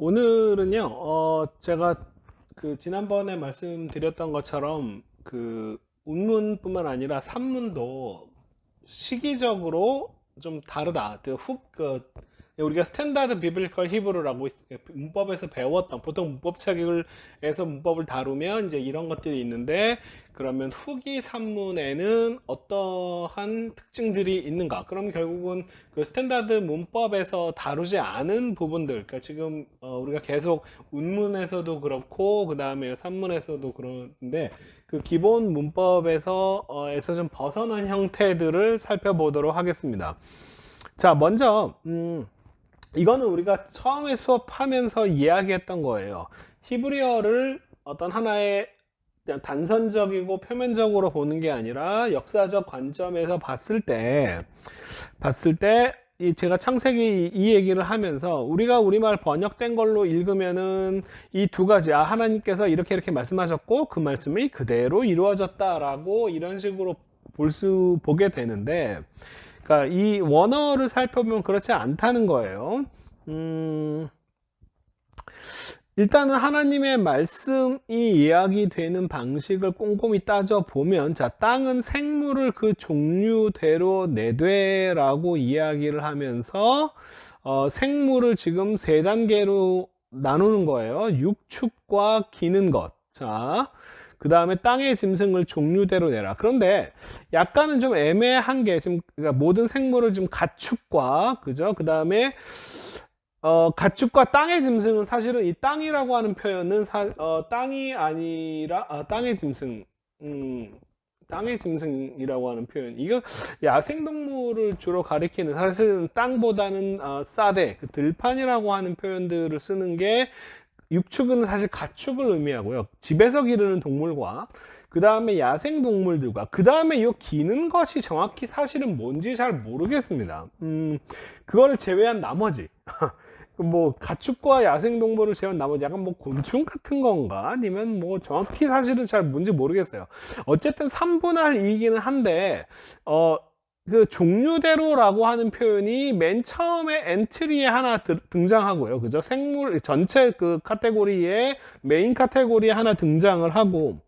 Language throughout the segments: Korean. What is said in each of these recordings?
오늘은요, 제가 지난번에 말씀드렸던 것처럼 운문뿐만 아니라 산문도 시기적으로 좀 다르다. 우리가 스탠다드 비블리컬 히브리라고 문법에서 배웠던 보통 문법책에서 문법을 다루면 이제 이런 것들이 있는데, 그러면 후기 산문에는 어떠한 특징들이 있는가? 그럼 결국은 그 스탠다드 문법에서 다루지 않은 부분들, 그러니까 지금 우리가 계속 운문에서도 그렇고 그 다음에 산문에서도 그러는데, 그 기본 문법에서 에서 좀 벗어난 형태들을 살펴보도록 하겠습니다. 자, 먼저 이거는 우리가 처음에 수업하면서 이야기했던 거예요. 히브리어를 어떤 하나의 그냥 단선적이고 표면적으로 보는 게 아니라 역사적 관점에서 봤을 때 제가 창세기 이 얘기를 하면서 우리가 우리말 번역된 걸로 읽으면은 이 두 가지, 하나님께서 이렇게 말씀하셨고 그 말씀이 그대로 이루어졌다라고 이런 식으로 보게 되는데, 그러니까 이 원어를 살펴보면 그렇지 않다는 거예요. 일단은 하나님의 말씀이 이야기되는 방식을 꼼꼼히 따져보면, 자, 땅은 생물을 그 종류대로 내되라고 이야기를 하면서 생물을 지금 세 단계로 나누는 거예요. 육축과 기는 것. 자, 그 다음에 땅의 짐승을 종류대로 내라. 그런데 약간은 좀 애매한 게 지금, 그러니까 모든 생물을 좀 가축과, 그죠? 그 다음에 가축과 땅의 짐승은 사실은 이 땅이라고 하는 표현은 땅이 아니라 땅의 짐승, 땅의 짐승이라고 하는 표현, 이거 야생동물을 주로 가리키는, 사실은 땅보다는 싸대, 그 들판이라고 하는 표현들을 쓰는 게, 육축은 사실 가축을 의미하고요. 집에서 기르는 동물과 그 다음에 야생 동물들과 그 다음에 이 기는 것이 정확히 사실은 뭔지 잘 모르겠습니다. 그거를 제외한 나머지 뭐 가축과 야생 동물을 제외한 나머지 약간 뭐 곤충 같은 건가 아니면 뭐 정확히 사실은 잘 뭔지 모르겠어요. 어쨌든 3분할 2이기는 한데 그 종류대로라고 하는 표현이 맨 처음에 엔트리에 하나 등장하고요. 그죠? 생물 전체 그 카테고리에 메인 카테고리에 하나 등장을 하고,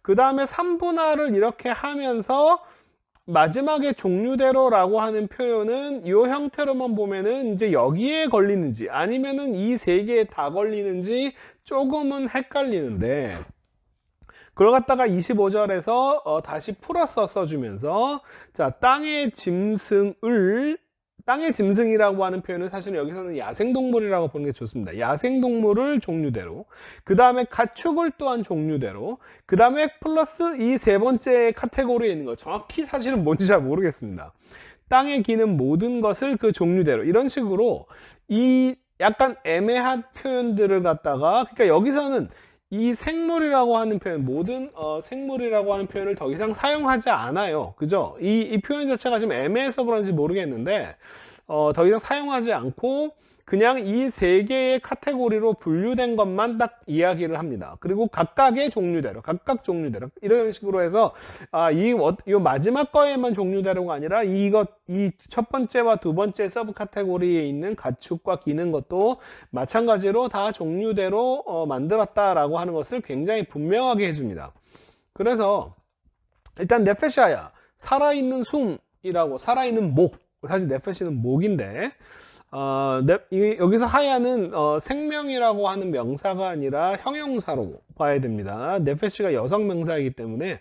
그 다음에 3분할을 이렇게 하면서 마지막에 종류대로라고 하는 표현은 이 형태로만 보면은 이제 여기에 걸리는지 아니면은 이 세 개에 다 걸리는지 조금은 헷갈리는데, 그걸 갖다가 25절에서 다시 풀어서 써주면서, 자, 땅의 짐승이라고 하는 표현은 사실은 여기서는 야생동물이라고 보는 게 좋습니다. 야생동물을 종류대로, 그 다음에 가축을 또한 종류대로, 그 다음에 플러스 이 세 번째 카테고리에 있는 거, 정확히 사실은 뭔지 잘 모르겠습니다. 땅에 기는 모든 것을 그 종류대로, 이런 식으로 이 약간 애매한 표현들을 갖다가, 그러니까 여기서는 이 생물이라고 하는 표현, 모든 생물이라고 하는 표현을 더 이상 사용하지 않아요. 그죠? 이 표현 자체가 좀 애매해서 그런지 모르겠는데, 더 이상 사용하지 않고 그냥 이 세 개의 카테고리로 분류된 것만 딱 이야기를 합니다. 그리고 각각의 종류대로, 각각 종류대로 이런 식으로 해서 이 마지막 거에만 종류대로가 아니라 이 첫 번째와 두 번째 서브 카테고리에 있는 가축과 기는 것도 마찬가지로 다 종류대로 만들었다라고 하는 것을 굉장히 분명하게 해줍니다. 그래서 일단 네페샤야, 살아있는 숨이라고, 살아있는 목, 사실 네페시는 목인데, 여기서 하야는 생명이라고 하는 명사가 아니라 형용사로 봐야 됩니다. 네페시가 여성 명사이기 때문에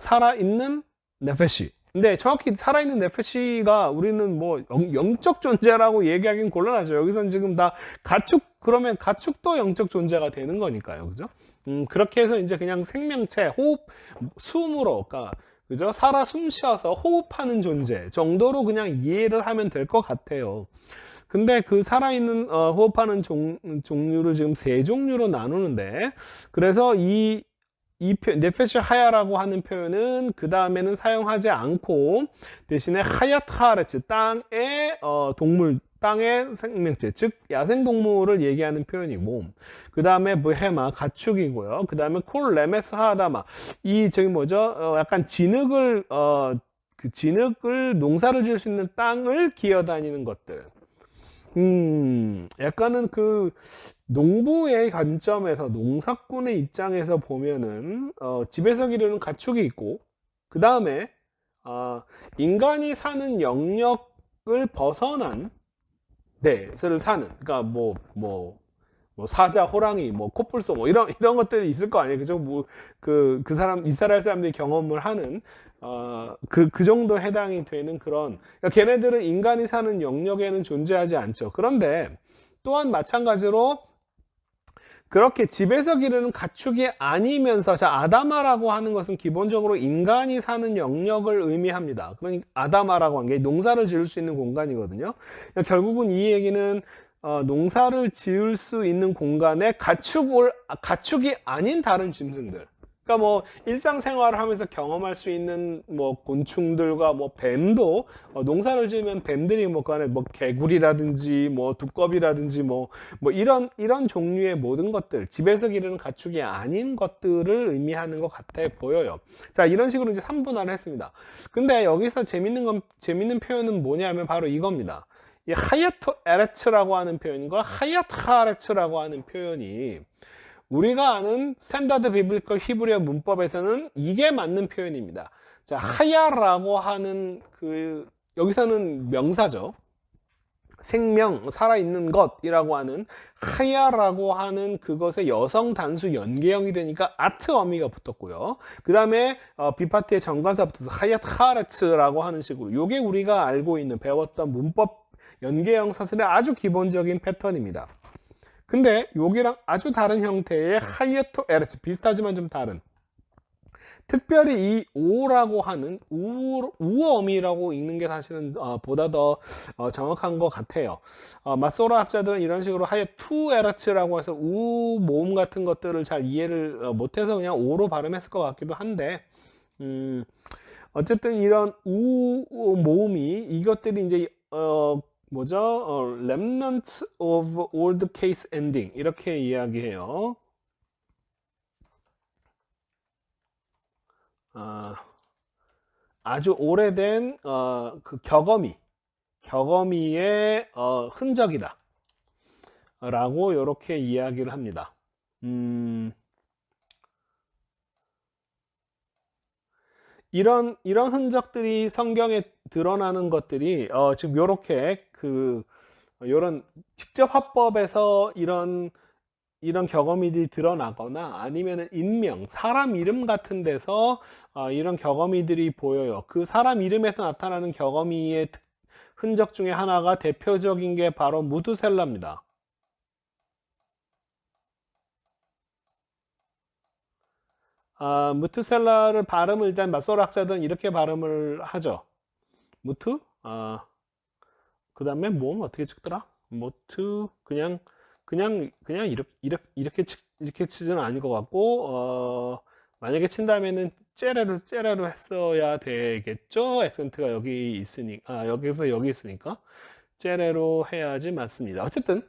살아있는 네페시. 근데 정확히 살아있는 네페시가 우리는 뭐 영적 존재라고 얘기하기는 곤란하죠. 여기서는 지금 다 그러면 가축도 영적 존재가 되는 거니까요. 그죠? 그렇게 해서 이제 그냥 생명체, 호흡, 숨으로, 그러니까 그죠? 살아 숨 쉬어서 호흡하는 존재 정도로 그냥 이해를 하면 될 것 같아요. 근데 그 살아있는 호흡하는 종류를 지금 세 종류로 나누는데, 그래서 네페시 하야라고 하는 표현은 그 다음에는 사용하지 않고 대신에 하얏 하레츠, 땅의 동물, 땅의 생명체, 즉 야생동물을 얘기하는 표현이고, 그 다음에 브헤마, 가축이고요. 그 다음에 콜 레메스 하다마, 저기 뭐죠? 약간 그 진흙을 농사를 지을 수 있는 땅을 기어다니는 것들. 약간은 그 농부의 관점에서 농사꾼의 입장에서 보면은 집에서 기르는 가축이 있고 그 다음에 인간이 사는 영역을 벗어난 데를 사는 그러니까 뭐 사자, 호랑이, 뭐 코뿔소, 뭐 이런 것들이 있을 거 아니에요, 그죠? 뭐 그 사람 이스라엘 사람들이 경험을 하는 그 정도 해당이 되는 그런 그러니까 걔네들은 인간이 사는 영역에는 존재하지 않죠. 그런데 또한 마찬가지로 그렇게 집에서 기르는 가축이 아니면서 자 아다마라고 하는 것은 기본적으로 인간이 사는 영역을 의미합니다. 그러니까 아다마라고 한 게 농사를 지을 수 있는 공간이거든요. 그러니까 결국은 이 얘기는 농사를 지을 수 있는 공간에 가축이 아닌 다른 짐승들. 그러니까 뭐 일상생활을 하면서 경험할 수 있는 뭐 곤충들과 뭐 뱀도 농사를 지으면 뱀들이 뭐 그 안에 뭐 개구리라든지 뭐 두꺼비라든지 뭐 이런 종류의 모든 것들 집에서 기르는 가축이 아닌 것들을 의미하는 것 같아 보여요. 자 이런 식으로 이제 3분할을 했습니다. 근데 여기서 재밌는 표현은 뭐냐면 바로 이겁니다. 이 하야토 에레츠라고 하는 표현과 하야타레츠라고 하는 표현이 우리가 아는 스탠다드 비블리컬 히브리어 문법에서는 이게 맞는 표현입니다. 자, 하야라고 하는 여기서는 명사죠. 생명, 살아있는 것이라고 하는 하야라고 하는 그것의 여성 단수 연계형이 되니까 아트 어미가 붙었고요. 그 다음에 비파트의 정관사 붙어서 하야타레츠라고 하는 식으로 요게 우리가 알고 있는 배웠던 문법 연계형 사슬의 아주 기본적인 패턴입니다. 근데 여기랑 아주 다른 형태의 하이어토 에르츠 비슷하지만 좀 다른 특별히 이 오라고 하는 우어미라고 읽는 게 사실은 보다 더 정확한 것 같아요. 마소라 학자들은 이런 식으로 하여 투 에르츠라고 해서 우 모음 같은 것들을 잘 이해를 못해서 그냥 오로 발음했을 것 같기도 한데 어쨌든 이런 우 모음이 이것들이 이제 뭐죠? Remnants of old case ending 이렇게 이야기해요. 아주 오래된 그 격어미의 흔적이다 라고 이렇게 이야기를 합니다. 이런 흔적들이 성경에 드러나는 것들이 지금 요렇게 요런 직접 화법에서 이런 격어미들이 드러나거나 아니면 인명, 사람 이름 같은 데서 이런 격어미들이 보여요. 그 사람 이름에서 나타나는 격어미의 흔적 중에 하나가 대표적인 게 바로 무두셀라입니다. 무투셀라를 발음을 일단 마소라 학자들은 이렇게 발음을 하죠. 무투? 그 다음에 몸 어떻게 찍더라? 무투 그냥 이렇게 치지는 않을 것 같고 만약에 친다면은 째레로 했어야 되겠죠. 액센트가 여기 있으니까 여기서 여기 있으니까 째레로 해야지 맞습니다. 어쨌든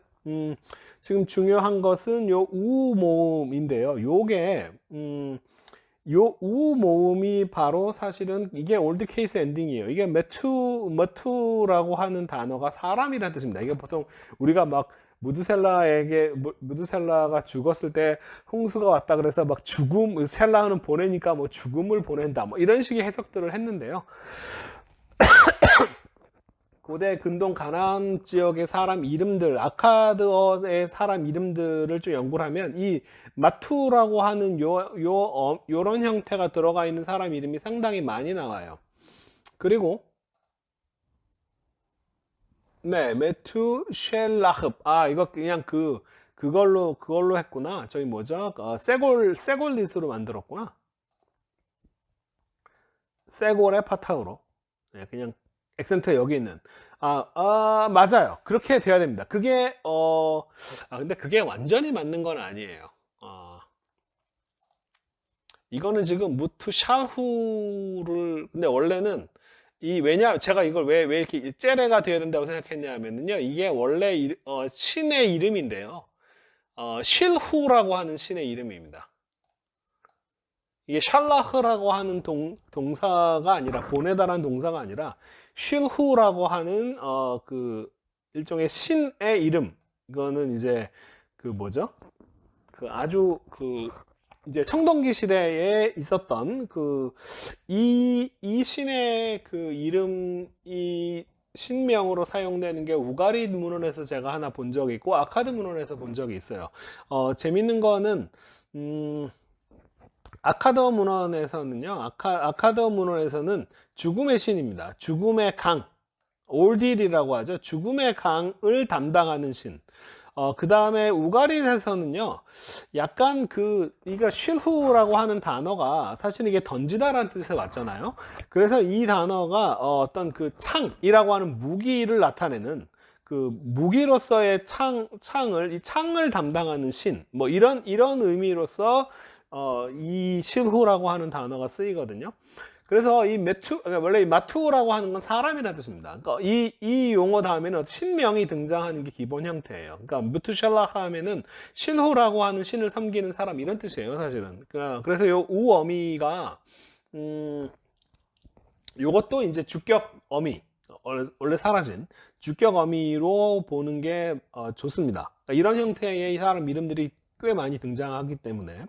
지금 중요한 것은 요 우 모음인데요. 요게 요 우 모음이 바로 사실은 이게 올드 케이스 엔딩이에요. 이게 머투라고 하는 단어가 사람이라는 뜻입니다. 이게 보통 우리가 막 무드셀라가 죽었을 때 홍수가 왔다 그래서 막 셀라는 보내니까 뭐 죽음을 보낸다 뭐 이런 식의 해석들을 했는데요. 고대 근동 가나안 지역의 사람 이름들, 아카드어의 사람 이름들을 좀 연구를 하면 이 마투라고 하는 요런 형태가 들어가 있는 사람 이름이 상당히 많이 나와요. 그리고 네, 메투쉘라흐. 이거 그냥 그걸로 했구나. 저기 뭐죠? 세골릿으로 만들었구나. 세골의 파타우로. 네, 그냥 액센트 여기 있는. 맞아요. 그렇게 돼야 됩니다. 그게 근데 그게 완전히 맞는 건 아니에요. 이거는 지금 무투샤후를 근데 원래는 왜냐 제가 이걸 왜 이렇게 째레가 되어야 된다고 생각했냐면요. 이게 원래 신의 이름인데요. 실후라고 하는 신의 이름입니다. 이게 샬라흐라고 하는 동사가 아니라 보내다라는 동사가 아니라 실후라고 하는 일종의 신의 이름. 이거는 이제 그 뭐죠? 그 아주 그 이제 청동기 시대에 있었던 그 이 신의 그 이름이 신명으로 사용되는 게 우가리 문헌에서 제가 하나 본 적이 있고 아카드 문헌에서 본 적이 있어요. 재밌는 거는 아카드 문헌에서는요. 아카드 문헌에서는 죽음의 신입니다. 죽음의 강, 올딜이라고 하죠. 죽음의 강을 담당하는 신. 그 다음에 우가리에서는요, 약간 이거 쉴후라고 하는 단어가 사실 이게 던지다라는 뜻에서 왔잖아요. 그래서 이 단어가 어떤 그 창이라고 하는 무기를 나타내는 그 무기로서의 이 창을 담당하는 신, 뭐 이런 의미로서 이 실후라고 하는 단어가 쓰이거든요. 그래서 원래 이 마투라고 하는 건 사람이라는 뜻입니다. 그러니까 이 용어 다음에는 신명이 등장하는 게 기본 형태예요. 그러니까 무투샬라 하면은 신호라고 하는 신을 섬기는 사람 이런 뜻이에요, 사실은. 그래서 요 우어미가 요것도 이제 주격 어미, 원래 사라진 주격 어미로 보는 게 좋습니다. 그러니까 이런 형태의 사람 이름들이 꽤 많이 등장하기 때문에.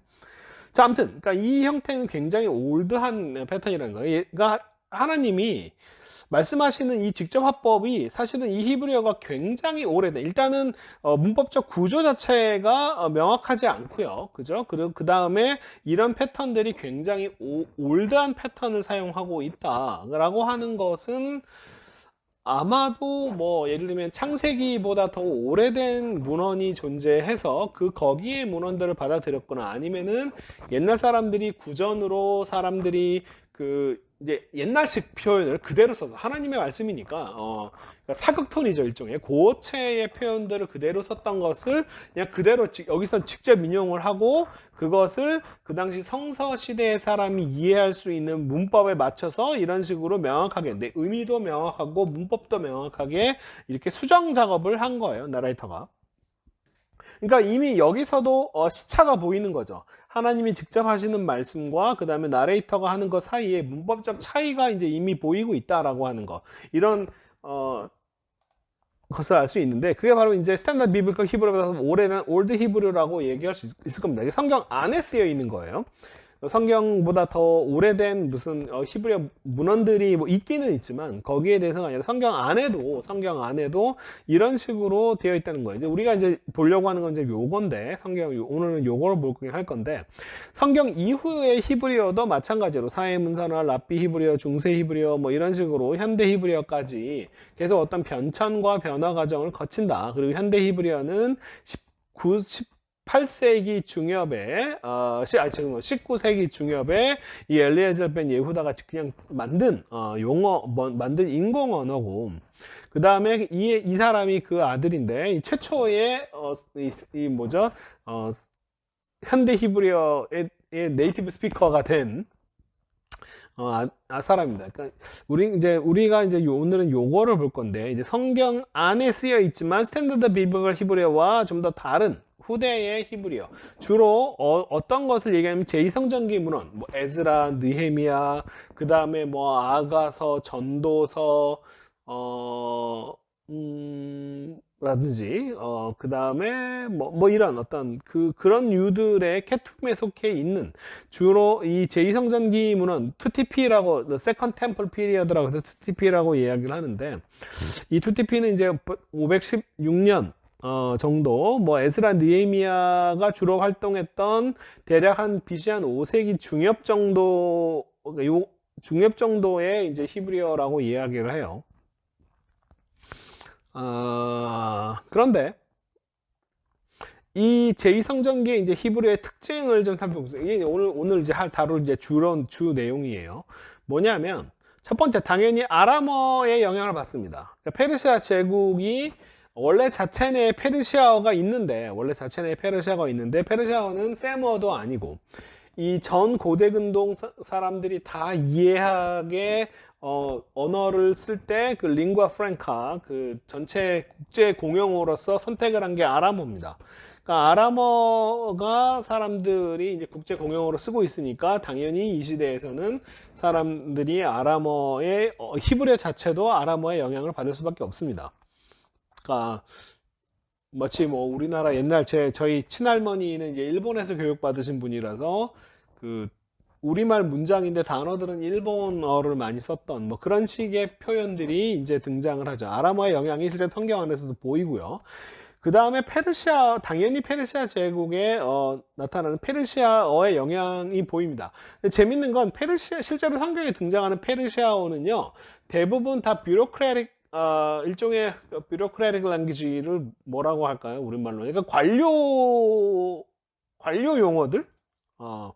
자, 아무튼, 그러니까 이 형태는 굉장히 올드한 패턴이라는 거예요. 그러니까 하나님이 말씀하시는 이 직접 화법이 사실은 이 히브리어가 굉장히 오래된, 일단은 문법적 구조 자체가 명확하지 않고요. 그죠? 그리고 그 다음에 이런 패턴들이 굉장히 올드한 패턴을 사용하고 있다라고 하는 것은 아마도 뭐 예를 들면 창세기보다 더 오래된 문헌이 존재해서 거기에 문헌들을 받아들였거나 아니면은 옛날 사람들이 구전으로 사람들이 이제 옛날식 표현을 그대로 써서 하나님의 말씀이니까 그러니까 사극톤이죠, 일종의 고어체의 표현들을 그대로 썼던 것을 그냥 그대로 여기서 직접 인용을 하고 그것을 그 당시 성서 시대의 사람이 이해할 수 있는 문법에 맞춰서 이런 식으로 명확하게 의미도 명확하고 문법도 명확하게 이렇게 수정 작업을 한 거예요, 나레이터가. 그러니까 이미 여기서도 시차가 보이는 거죠. 하나님이 직접 하시는 말씀과 그 다음에 나레이터가 하는 것 사이에 문법적 차이가 이제 이미 보이고 있다라고 하는 거. 이런 것을 알 수 있는데 그게 바로 이제 스탠다드 비블리컬 히브리어에서 오래된 올드 히브리어라고 얘기할 수 있을 겁니다. 이게 성경 안에 쓰여 있는 거예요. 성경보다 더 오래된 무슨 히브리어 문헌들이 뭐 있기는 있지만 거기에 대해서가 아니라 성경 안에도 이런 식으로 되어 있다는 거예요. 이제 우리가 이제 보려고 하는 건 이제 요건데 오늘은 요거를 보긴 할 건데 성경 이후의 히브리어도 마찬가지로 사해문서나 랍비 히브리어, 중세 히브리어 뭐 이런 식으로 현대 히브리어까지 계속 어떤 변천과 변화 과정을 거친다. 그리고 현대 히브리어는 18세기 중엽에 19세기 중엽에 이 엘리에zer 벤 예후다가 그냥 만든 만든 인공 언어고 그 다음에 이 사람이 그 아들인데 최초의 현대 히브리어의 네이티브 스피커가 된 사람입니다. 그러니까 우리가 이제 오늘은 요거를 볼 건데 이제 성경 안에 쓰여 있지만 스탠다드 비블리컬 히브리어와 좀 더 다른 후대의 히브리어. 주로 어떤 것을 얘기하면 제2성전기 문헌, 뭐 에즈라, 느헤미야, 그 다음에 뭐 아가서, 전도서, 라든지, 그 다음에 뭐 이런 어떤 그런 유들의 캐툼에 속해 있는 주로 이 제2성전기 문헌 2TP라고, Second Temple Period라고 해서 2TP라고 이야기를 하는데 이 2TP는 이제 516년 정도, 뭐 에스라 느헤미야가 주로 활동했던 대략 BC 한 5세기 중엽 정도의 이제 히브리어라고 이야기를 해요. 그런데 이 제2성전기의 이제 히브리어의 특징을 좀 살펴보세요. 이게 오늘 이제 다룰 이제 주 내용이에요. 뭐냐면 첫 번째 당연히 아람어의 영향을 받습니다. 그러니까 페르시아 제국이 원래 자체 내에 페르시아어가 있는데 페르시아어는 세머도 아니고 이 전 고대 근동 사람들이 다 이해하게 언어를 쓸 때 그 링과 프랭카 그 전체 국제 공용어로서 선택을 한 게 아람어입니다. 그러니까 아람어가 사람들이 이제 국제 공용어로 쓰고 있으니까 당연히 이 시대에서는 사람들이 히브리어 자체도 아람어의 영향을 받을 수밖에 없습니다. 마치 뭐 우리나라 옛날 저희 친할머니는 이제 일본에서 교육받으신 분이라서 그 우리말 문장인데 단어들은 일본어를 많이 썼던 뭐 그런 식의 표현들이 이제 등장을 하죠. 아람어의 영향이 실제 성경 안에서도 보이고요. 그 다음에 페르시아, 당연히 페르시아 제국에 나타나는 페르시아어의 영향이 보입니다. 근데 재밌는 건 실제로 성경에 등장하는 페르시아어는요, 대부분 다 일종의 뷰로크래틱 랭귀지를 뭐라고 할까요? 우리말로. 그러니까 관료 용어들? 어,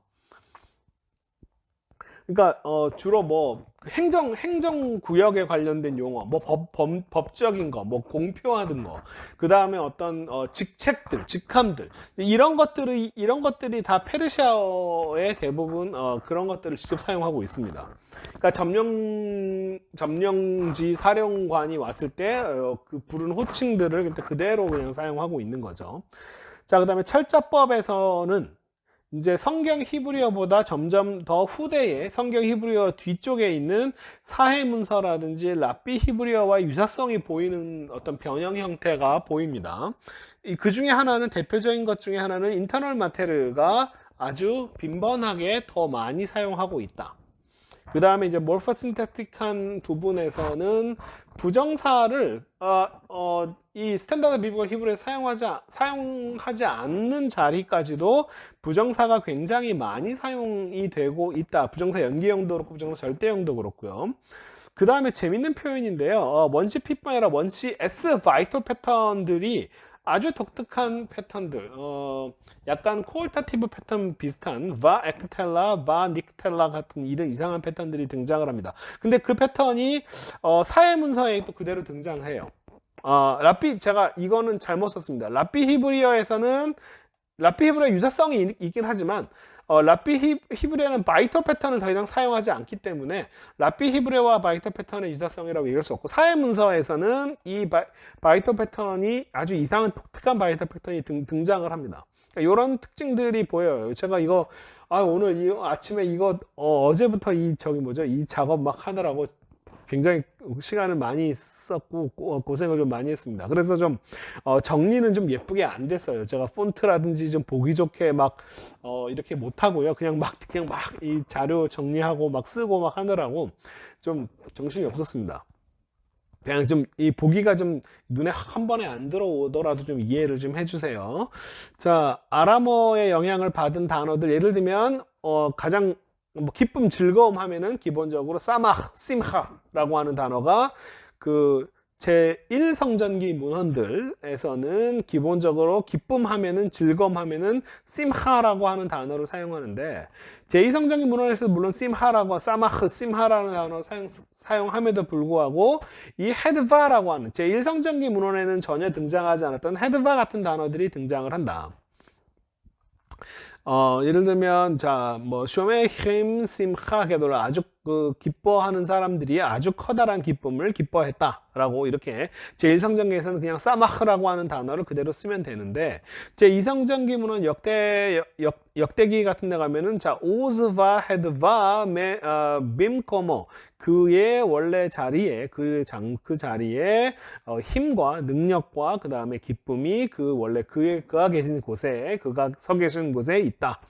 그러니까 주로 뭐 행정 구역에 관련된 용어, 뭐 법적인 거, 뭐 공표하는 거, 그 다음에 어떤 직책들, 직함들 이런 것들이 다 페르시아어의 대부분 그런 것들을 직접 사용하고 있습니다. 그러니까 점령지 사령관이 왔을 때 그 부른 호칭들을 그대로 그냥 사용하고 있는 거죠. 자, 그다음에 철자법에서는 이제 성경 히브리어보다 점점 더 후대에 성경 히브리어 뒤쪽에 있는 사해 문서라든지 랍비 히브리어와 유사성이 보이는 어떤 변형 형태가 보입니다. 그 중에 하나는, 대표적인 것 중에 하나는 인터널 마테르가 아주 빈번하게 더 많이 사용하고 있다. 그 다음에 이제 몰퍼신택틱한 부분에서는 부정사를 이 스탠다드 비블 히브리에 사용하지 않는 자리까지도 부정사가 굉장히 많이 사용이 되고 있다. 부정사 연기형도 그렇고 부정사 절대형도 그렇고요. 그 다음에 재밌는 표현인데요. 원시 P뿐 아니라 원시 S 바이톨 패턴들이 아주 독특한 패턴들, 약간 코올타티브 패턴 비슷한 바 에크텔라, 바 닉텔라 같은 이런 이상한 패턴들이 등장을 합니다. 근데 그 패턴이 사회 문서에 또 그대로 등장해요. 제가 이거는 잘못 썼습니다. 랍비 히브리어에서는 랍비 히브리어 유사성이 있긴 하지만 랍비 히브리어는 바이톨 패턴을 더 이상 사용하지 않기 때문에 랍비 히브리어와 바이톨 패턴의 유사성이라고 얘기할 수 없고, 사회 문서에서는 이 바이톨 패턴이 아주 이상한 독특한 바이톨 패턴이 등장을 합니다. 그러니까 이런 특징들이 보여요. 제가 이거 오늘 아침에 어제부터 이 작업 막 하느라고 굉장히 시간을 많이 썼고 고생을 좀 많이 했습니다. 그래서 좀 정리는 좀 예쁘게 안 됐어요. 제가 폰트라든지 좀 보기 좋게 막 이렇게 못 하고요. 그냥 막 이 자료 정리하고 막 쓰고 막 하느라고 좀 정신이 없었습니다. 그냥 좀 이 보기가 좀 눈에 한 번에 안 들어오더라도 좀 이해를 좀 해주세요. 자, 아람어의 영향을 받은 단어들, 예를 들면 가장 뭐 기쁨, 즐거움 하면은 기본적으로 사마흐, 심하라고 하는 단어가 그 제1성전기 문헌들에서는 기본적으로 기쁨 하면은, 즐거움 하면은 심하라고 하는 단어를 사용하는데, 제2성전기 문헌에서 물론 심하라고, 사마흐, 심하라는 단어를 사용함에도 불구하고 이 헤드바라고 하는 제1성전기 문헌에는 전혀 등장하지 않았던 헤드바 같은 단어들이 등장을 한다. 예를 들면, 쇼메힘 심하 게도라, 아주 기뻐하는 사람들이 아주 커다란 기쁨을 기뻐했다라고, 이렇게 제1성전기에서는 그냥 사마흐라고 하는 단어를 그대로 쓰면 되는데, 제2성전기 문헌 역대기 같은 데 가면은, 오즈바 헤드바 빔코모, 그의 원래 자리에, 그 자리에 힘과 능력과 그 다음에 기쁨이 원래 그가 계신 곳에, 그가 서 계신 곳에 있다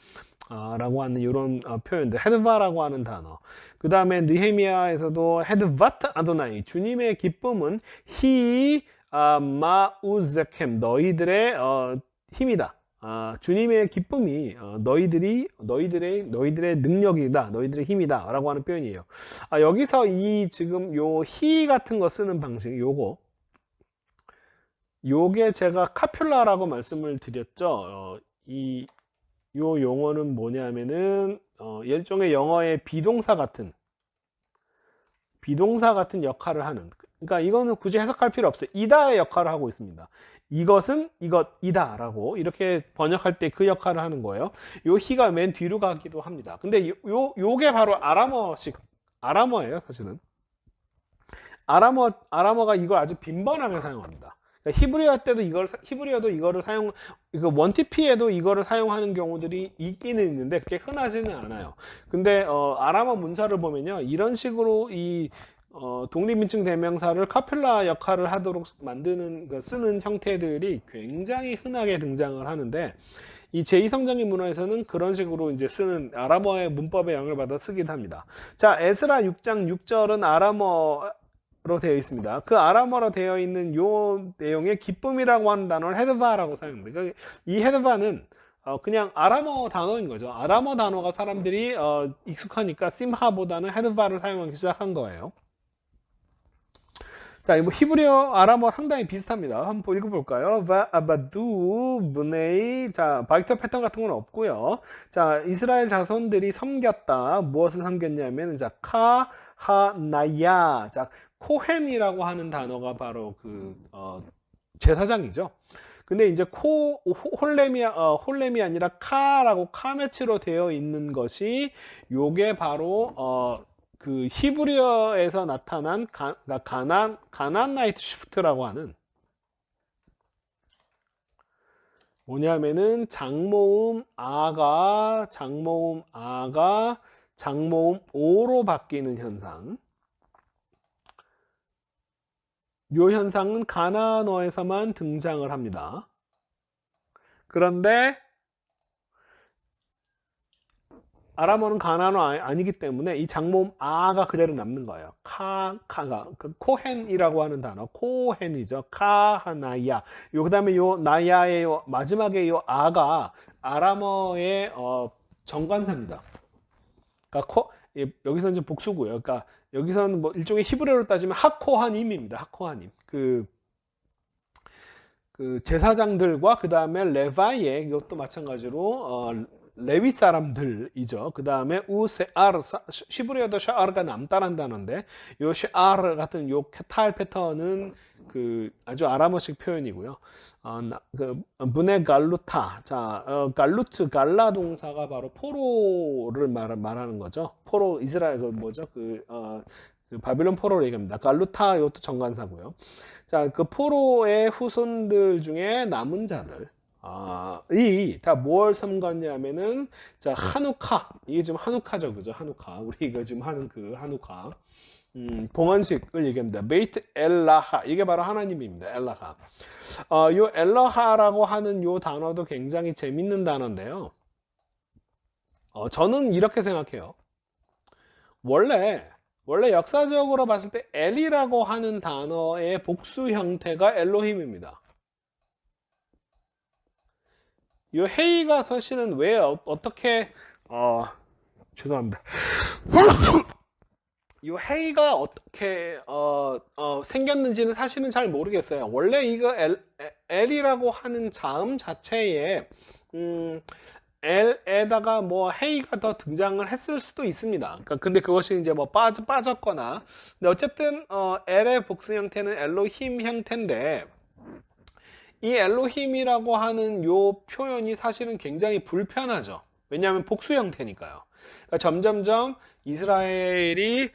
라고 하는 이런 표현들, 헤드바라고 하는 단어. 그 다음에 느헤미야에서도 헤드바트 아도나이, 주님의 기쁨은 히 마우즈켐, 너희들의 힘이다. 주님의 기쁨이 너희들의 능력이다, 너희들의 힘이다 라고 하는 표현이에요. 여기서 지금 요 히 같은 거 쓰는 방식, 요게 제가 카퓰라라고 말씀을 드렸죠. 요 용어는 뭐냐면은 일종의 영어의 비동사 같은 역할을 하는, 그러니까 이거는 굳이 해석할 필요 없어요. 이다의 역할을 하고 있습니다. 이것은 이것이다 라고 이렇게 번역할 때 그 역할을 하는 거예요. 요 히가 맨 뒤로 가기도 합니다. 근데 요게 바로 아람어예요. 사실은 아람어가 이걸 아주 빈번하게 사용합니다. 그러니까 히브리어도 이거를 원티피에도 이거를 사용하는 경우들이 있기는 있는데 그게 흔하지는 않아요. 근데 아람어 문서를 보면요, 이런 식으로 독립인칭 대명사를 카필라 역할을 하도록 쓰는 형태들이 굉장히 흔하게 등장을 하는데, 이 제2성경의 문화에서는 그런 식으로 이제 쓰는 아람어의 문법에 영향을 받아 쓰기도 합니다. 자, 에스라 6장 6절은 아람어로 되어 있습니다. 그 아람어로 되어 있는 요 내용에 기쁨이라고 하는 단어를 헤드바라고 사용합니다. 그러니까 이 헤드바는 그냥 아람어 단어인 거죠. 아람어 단어가 사람들이 익숙하니까 심하보다는 헤드바를 사용하기 시작한 거예요. 자, 이거 히브리어, 아람어 상당히 비슷합니다. 한번 읽어볼까요? 바아바두 브네이. 자, 바이터 패턴 같은 건 없고요. 자, 이스라엘 자손들이 섬겼다. 무엇을 섬겼냐면, 자, 카하나야. 자, 코헨이라고 하는 단어가 바로 제사장이죠. 근데 이제 홀렘이 아니라 카라고 카메치로 되어 있는 것이 요게 바로 그 히브리어에서 나타난 가난나이트 시프트라고 하는, 뭐냐면은 장모음 아가 장모음 오로 바뀌는 현상. 요 현상은 가나안어에서만 등장을 합니다. 그런데 아람어는 가나안어 아니기 때문에 이 장모음 아가 그대로 남는 거예요. 카가 코헨이라고 하는 단어, 코헨이죠. 카하나야. 요 그다음에 요 나야의 요 마지막에 요 아가 아람어의 정관사입니다. 그러니까 여기서는 이제 복수고요. 그러니까 여기서는 뭐 일종의 히브리어로 따지면 하코하님입니다. 하코하님. 그 제사장들과 그 다음에 레바이에, 이것도 마찬가지로 레위 사람들이죠. 그 다음에 우세아르, 히브리어도 샤아르가 남다른 단어인데, 요 샤아르 같은 요 탈 패턴은 아주 아람어식 표현이고요. 문의 갈루타. 자, 갈루트, 갈라 동사가 바로 포로를 말하는 거죠. 포로, 이스라엘, 바빌론 포로를 얘기합니다. 갈루타, 이것도 정관사고요. 자, 그 포로의 후손들 중에 남은 자들. 이 다 뭘 섬겼냐면은, 자, 하누카. 이게 지금 하누카죠. 그죠? 하누카. 우리 이거 지금 하는 하누카. 봉헌식을 얘기합니다. 베이트 엘라하. 이게 바로 하나님입니다. 엘라하. 요 엘라하라고 하는 요 단어도 굉장히 재밌는 단어인데요. 저는 이렇게 생각해요. 원래 역사적으로 봤을 때 엘이라고 하는 단어의 복수 형태가 엘로힘입니다. 이 헤이가 사실은 왜 어떻게 죄송합니다. 이 헤이가 어떻게 생겼는지는 사실은 잘 모르겠어요. 원래 이거 엘이라고 하는 자음 자체에 L에다가 뭐 헤이가 더 등장을 했을 수도 있습니다. 그러니까 근데 그것이 이제 뭐 빠졌거나. 근데 어쨌든 L의 복수 형태는 엘로힘 형태인데, 이 엘로힘이라고 하는 요 표현이 사실은 굉장히 불편하죠. 왜냐하면 복수 형태니까요. 그러니까 점점점 이스라엘이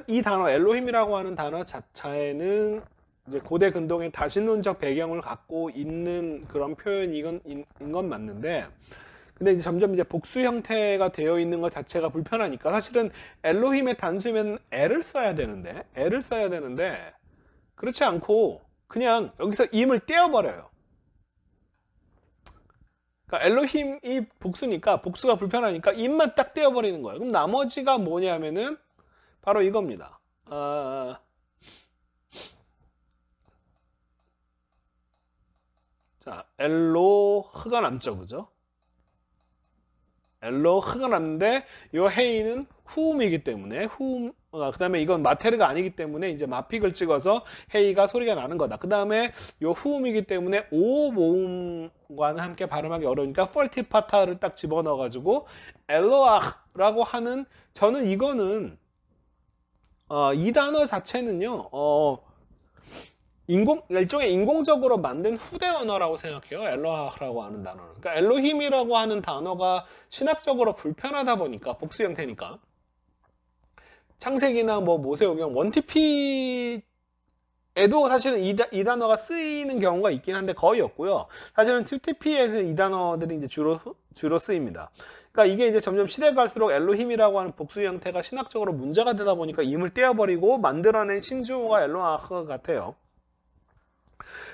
이 단어 엘로힘이라고 하는 단어 자체는 이제 고대 근동의 다신론적 배경을 갖고 있는 그런 표현인 건 맞는데, 근데 이제 점점 이제 복수 형태가 되어 있는 것 자체가 불편하니까 사실은 엘로힘의 단수면 L을 써야 되는데 그렇지 않고 그냥 여기서 임을 떼어버려요. 그러니까 엘로힘이 복수니까, 복수가 불편하니까 임만 딱 떼어버리는 거예요. 그럼 나머지가 뭐냐면은 바로 이겁니다. 자, 엘로흐가 남죠, 그죠? 엘로흐가 남는데 요 헤이는 후음이기 때문에 그 다음에 이건 마테르가 아니기 때문에 이제 마픽을 찍어서 헤이가 소리가 나는 거다. 그 다음에 요 후음이기 때문에 오 모음과는 함께 발음하기 어려우니까 펄티파타를 딱 집어넣어 가지고 엘로아라고 하는, 저는 이거는 이 단어 자체는요 일종의 인공적으로 만든 후대 언어라고 생각해요. 엘로하라고 하는 단어는. 그러니까 엘로힘이라고 하는 단어가 신학적으로 불편하다 보니까, 복수 형태니까, 창세기나 뭐 모세오경, 원티피에도 사실은 이 단어가 쓰이는 경우가 있긴 한데 거의 없고요. 사실은 2TP에서 이 단어들이 이제 주로 주로 쓰입니다. 그러니까 이게 이제 점점 시대가 갈수록 엘로힘이라고 하는 복수 형태가 신학적으로 문제가 되다 보니까 임을 떼어버리고 만들어낸 신조어가 엘로아흐 같아요.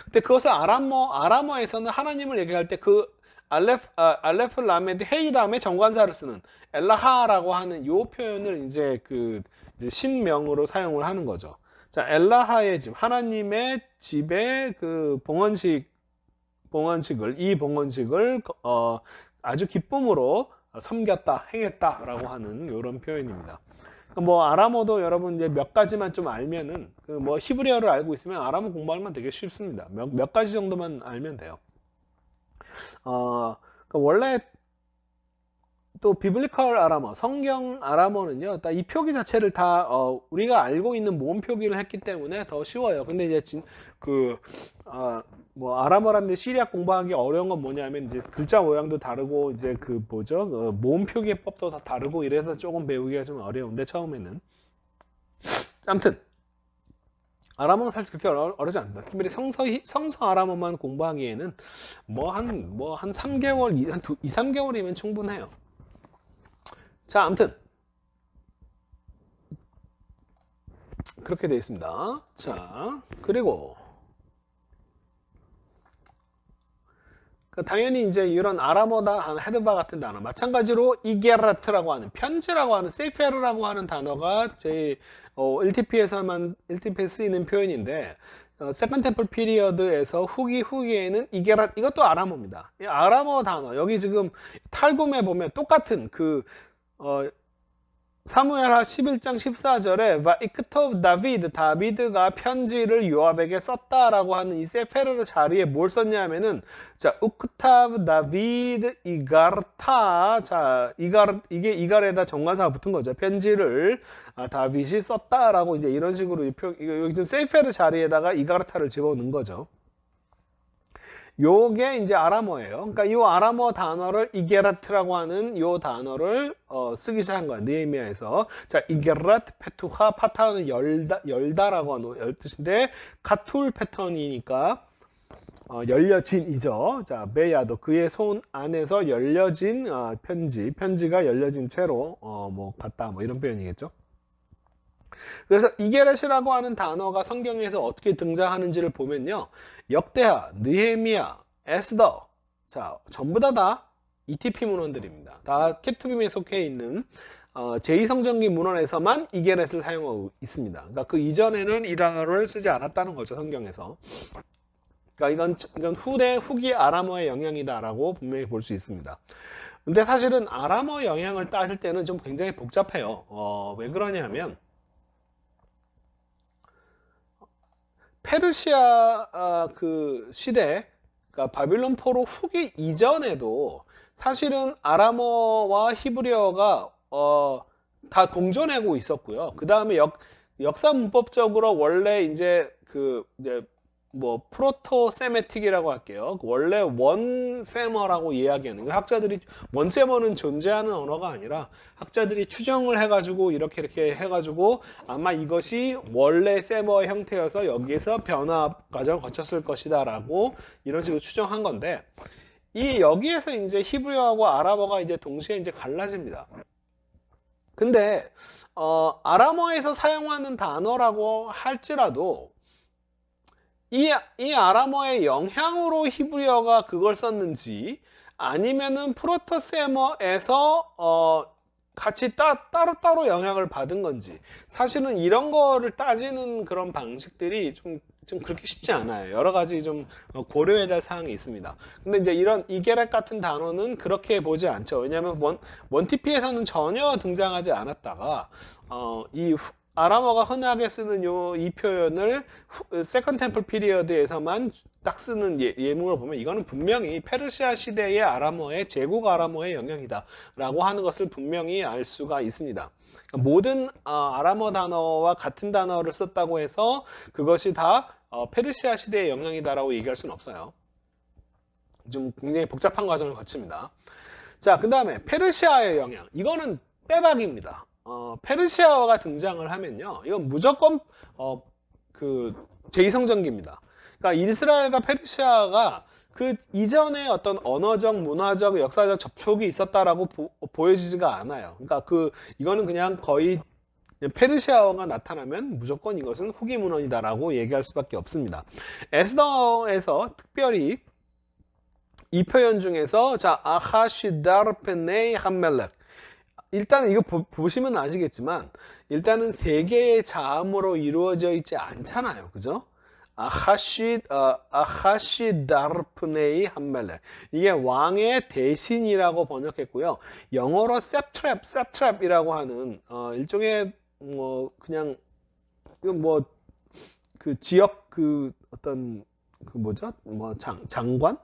근데 그것을 아람어에서는 하나님을 얘기할 때 그 알레프 라메드 헤이 다음에 정관사를 쓰는 엘라하라고 하는 요 표현을 이제 이제 신명으로 사용을 하는 거죠. 자, 엘라하의 집, 하나님의 집의 그 이 봉헌식을 아주 기쁨으로 섬겼다, 행했다라고 하는 이런 표현입니다. 뭐 아람어도 여러분 이제 몇 가지만 좀 알면은 뭐 히브리어를 알고 있으면 아람어 공부하면 되게 쉽습니다. 몇 가지 정도만 알면 돼요. 원래 또 비블리컬 아람어, 성경 아람어는요, 이 표기 자체를 다 우리가 알고 있는 모음 표기를 했기 때문에 더 쉬워요. 근데 이제 뭐 아람어라는데 시리악 공부하기 어려운 건 뭐냐면 이제 글자 모양도 다르고 이제 모음 표기법도 다 다르고 이래서 조금 배우기가 좀 어려운데 처음에는. 아무튼 아람어는 사실 그렇게 어렵지 않습니다. 특별히 성서 아람어만 공부하기에는 한 3개월, 한 2-3개월이면 충분해요. 자, 아무튼 그렇게 되어 있습니다. 자, 그리고 당연히 이제 이런 아람어다 헤드바 같은 단어, 마찬가지로 이게라트라고 하는 편지라고 하는 세페르라고 하는 단어가 저희 LTP에 쓰이는 표현인데 세컨 템플 피리어드에서 후기에는 이것도 아람어입니다. 이 아람어 단어 여기 지금 탈굼에 보면 똑같은 사무엘하 11장 14절에 바이크토브 다비드가 편지를 요압에게 썼다라고 하는 이 세페르 자리에 뭘 썼냐면은 자 우크타브 다비드 이가르타 자 이게 이갈에다 정관사가 붙은 거죠. 편지를 다윗이 썼다라고 이제 이런 식으로 여기 지금 세페르 자리에다가 이가르타를 집어넣은 거죠. 요게 이제 아람어예요. 그러니까 이 아람어 단어를 이게라트라고 하는 요 단어를 쓰기 시작한 거야. 느헤미야에서. 자, 이게라트 페투하 파타는 열다라고 하는 뜻인데 카툴 패턴이니까 열려진이죠. 자, 베야도 그의 손 안에서 열려진 편지가 열려진 채로 갔다 뭐 이런 표현이겠죠. 그래서 이게렛이라고 하는 단어가 성경에서 어떻게 등장하는지를 보면요. 역대하, 느헤미야, 에스더 자 전부 다 ETP 문헌들입니다. 다 케투빔에 속해 있는 제2성전기 문헌에서만 이게렛을 사용하고 있습니다. 그러니까 그 이전에는 이 단어를 쓰지 않았다는 거죠. 성경에서. 그러니까 이건 후기 아람어의 영향이다라고 분명히 볼 수 있습니다. 근데 사실은 아람어 영향을 따질 때는 좀 굉장히 복잡해요. 왜 그러냐면 페르시아 시대, 그러니까 바빌론 포로 후기 이전에도 사실은 아람어와 히브리어가 다 공존하고 있었고요. 그 다음에 역사 문법적으로 원래 이제 프로토 세메틱이라고 할게요. 원래 원세머라고 이야기하는 학자들이 원세머는 존재하는 언어가 아니라 학자들이 추정을 해가지고 이렇게 해가지고 아마 이것이 원래 세머의 형태여서 여기에서 변화 과정을 거쳤을 것이다라고 이런 식으로 추정한 건데 여기에서 이제 히브리어하고 아람어가 이제 동시에 이제 갈라집니다. 근데 아람어에서 사용하는 단어라고 할지라도 이 아람어의 영향으로 히브리어가 그걸 썼는지 아니면은 프로토세머에서 같이 따로따로 영향을 받은 건지 사실은 이런 거를 따지는 그런 방식들이 좀 그렇게 쉽지 않아요. 여러 가지 좀 고려해야 될 사항이 있습니다. 근데 이제 이런 이게렛 같은 단어는 그렇게 보지 않죠. 왜냐하면 원티피에서는 전혀 등장하지 않았다가 이 아람어가 흔하게 쓰는 이 표현을 세컨 템플 피리어드에서만 딱 쓰는 예문을 보면 이거는 분명히 페르시아 시대의 아람어의 제국 아람어의 영향이다 라고 하는 것을 분명히 알 수가 있습니다. 모든 아람어 단어와 같은 단어를 썼다고 해서 그것이 다 페르시아 시대의 영향이다 라고 얘기할 수는 없어요. 좀 굉장히 복잡한 과정을 거칩니다. 자, 그 다음에 페르시아의 영향, 이거는 빼박입니다. 페르시아어가 등장을 하면요, 이건 무조건 제2성전기입니다. 그러니까 이스라엘과 페르시아가 그 이전에 어떤 언어적, 문화적, 역사적 접촉이 있었다라고 보여지지가 않아요. 그러니까 이거는 그냥 거의 페르시아어가 나타나면 무조건 이것은 후기 문헌이다라고 얘기할 수밖에 없습니다. 에스더에서 특별히 이 표현 중에서 자 아하시다르페네이 함멜렉, 일단 이거 보시면 아시겠지만 일단은 세 개의 자음으로 이루어져 있지 않잖아요, 그죠? 아하시다르프네이 함멜렉, 이게 왕의 대신이라고 번역했고요. 영어로 셉트랩이라고 하는 일종의 그냥 그 지역 어떤 뭐죠? 장관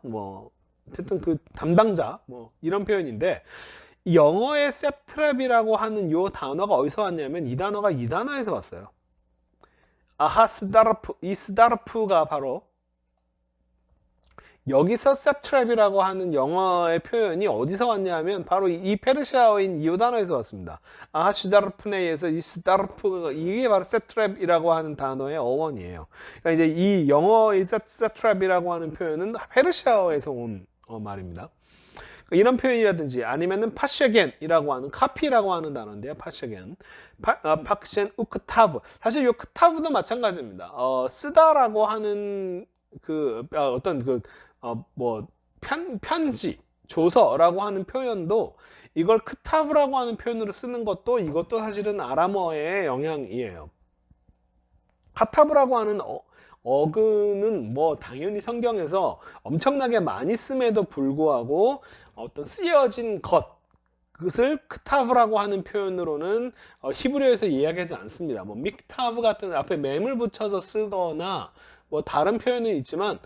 어쨌든 담당자 이런 표현인데, 영어의 셉트랩이라고 하는 요 단어가 어디서 왔냐면 이 단어에서 왔어요. 이 스다르프가 바로 여기서 셉트랩이라고 하는 영어의 표현이 어디서 왔냐면 바로 이 페르시아어인 이 단어에서 왔습니다. 아하슈다르프네에서 이 스다르프가, 이게 바로 셉트랩이라고 하는 단어의 어원이에요. 그러니까 이제 이 영어의 셉트랩이라고 하는 표현은 페르시아어에서 온 말입니다. 이런 표현이라든지 아니면은 파쉐겐이라고 하는, 카피라고 하는 단어인데요. 파쉐겐, 파크셴 우크타브. 사실 이 크타브도 마찬가지입니다. 쓰다라고 하는 편지, 조서라고 하는 표현도 이걸 크타브라고 하는 표현으로 쓰는 것도 이것도 사실은 아람어의 영향이에요. 카타브라고 하는 어근은 당연히 성경에서 엄청나게 많이 씀에도 불구하고 어떤 쓰여진 그것을 크타브라고 하는 표현으로는 히브리어에서 이야기하지 않습니다. 믹타브 같은 앞에 맴을 붙여서 쓰거나 다른 표현은 있지만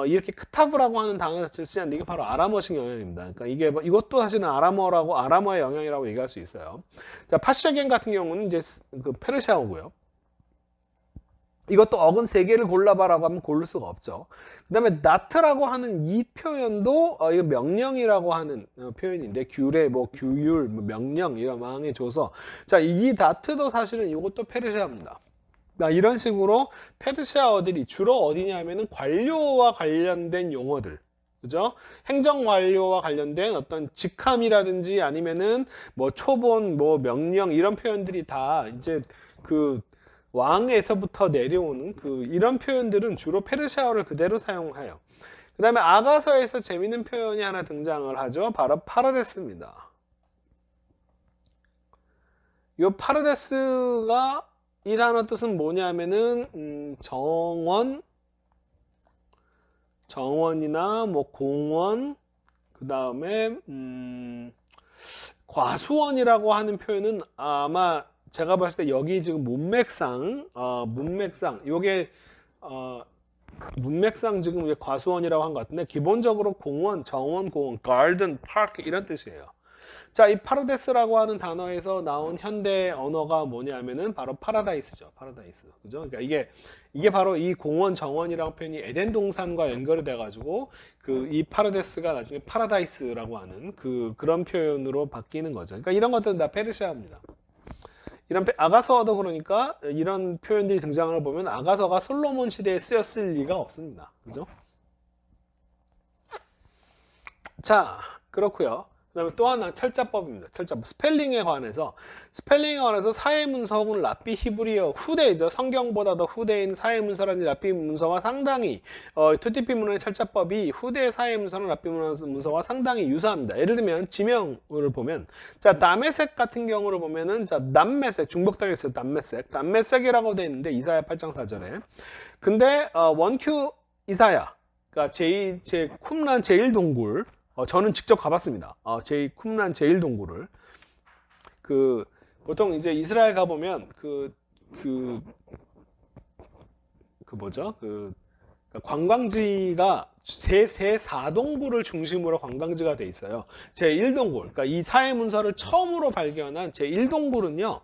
이렇게 크타브라고 하는 단어 자체를 쓰지 않는, 이게 바로 아람어식 영향입니다. 그러니까 이것도 사실은 아람어의 영향이라고 얘기할 수 있어요. 자, 파시아겐 같은 경우는 이제 페르시아어고요. 이것도 어근 세 개를 골라봐라고 하면 고를 수가 없죠. 그 다음에 나트라고 하는 이 표현도 이거 명령이라고 하는 표현인데, 규례, 규율, 명령, 이런 왕의 조서. 자, 이 나트도 사실은 이것도 페르시아입니다. 이런 식으로 페르시아어들이 주로 어디냐면은 관료와 관련된 용어들, 그죠? 행정 관료와 관련된 어떤 직함이라든지 아니면은 초본, 명령, 이런 표현들이 다 이제 왕에서부터 내려오는 이런 표현들은 주로 페르시아어를 그대로 사용해요. 그 다음에 아가서에서 재밌는 표현이 하나 등장을 하죠. 바로 파르데스입니다. 이 파르데스가, 이 단어 뜻은 뭐냐면은 정원이나 공원, 그 다음에 과수원이라고 하는 표현은 아마 제가 봤을 때 여기 지금 문맥상 요게 문맥상 지금 과수원이라고 한 것 같은데, 기본적으로 공원, 정원, 공원, garden, park 이런 뜻이에요. 자, 이 파르데스라고 하는 단어에서 나온 현대 언어가 뭐냐면은 바로 파라다이스죠. 파라다이스. 그죠? 그러니까 이게 바로 이 공원, 정원이라는 표현이 에덴 동산과 연결이 돼 가지고 이 파르데스가 나중에 파라다이스라고 하는 그런 표현으로 바뀌는 거죠. 그러니까 이런 것들은 다 페르시아입니다. 이런 아가서도 그러니까 이런 표현들이 등장을 보면 아가서가 솔로몬 시대에 쓰였을 리가 없습니다. 그죠? 자, 그렇고요. 그 다음에 또 하나 철자법입니다. 철자법. 스펠링에 관해서 사회문서는 라삐 히브리어 후대죠. 성경보다 더 후대인 사회문서라든지 라삐 문서와 상당히 투티피 문헌의 철자법이 후대 사회문서는 라삐 문서와 상당히 유사합니다. 예를 들면 지명을 보면, 자, 다메섹 같은 경우를 보면은, 자, 남메섹, 중복되어 있어요. 담메섹이라고 되어 있는데 이사야 8장 4절에. 근데 원큐 이사야, 그러니까 제 쿰란 제1동굴, 저는 직접 가봤습니다. 쿰란 제1동굴을. 보통 이제 이스라엘 가보면 관광지가 세 4동굴을 중심으로 관광지가 돼 있어요. 제1동굴, 그러니까 이 사회문서를 처음으로 발견한 제1동굴은요,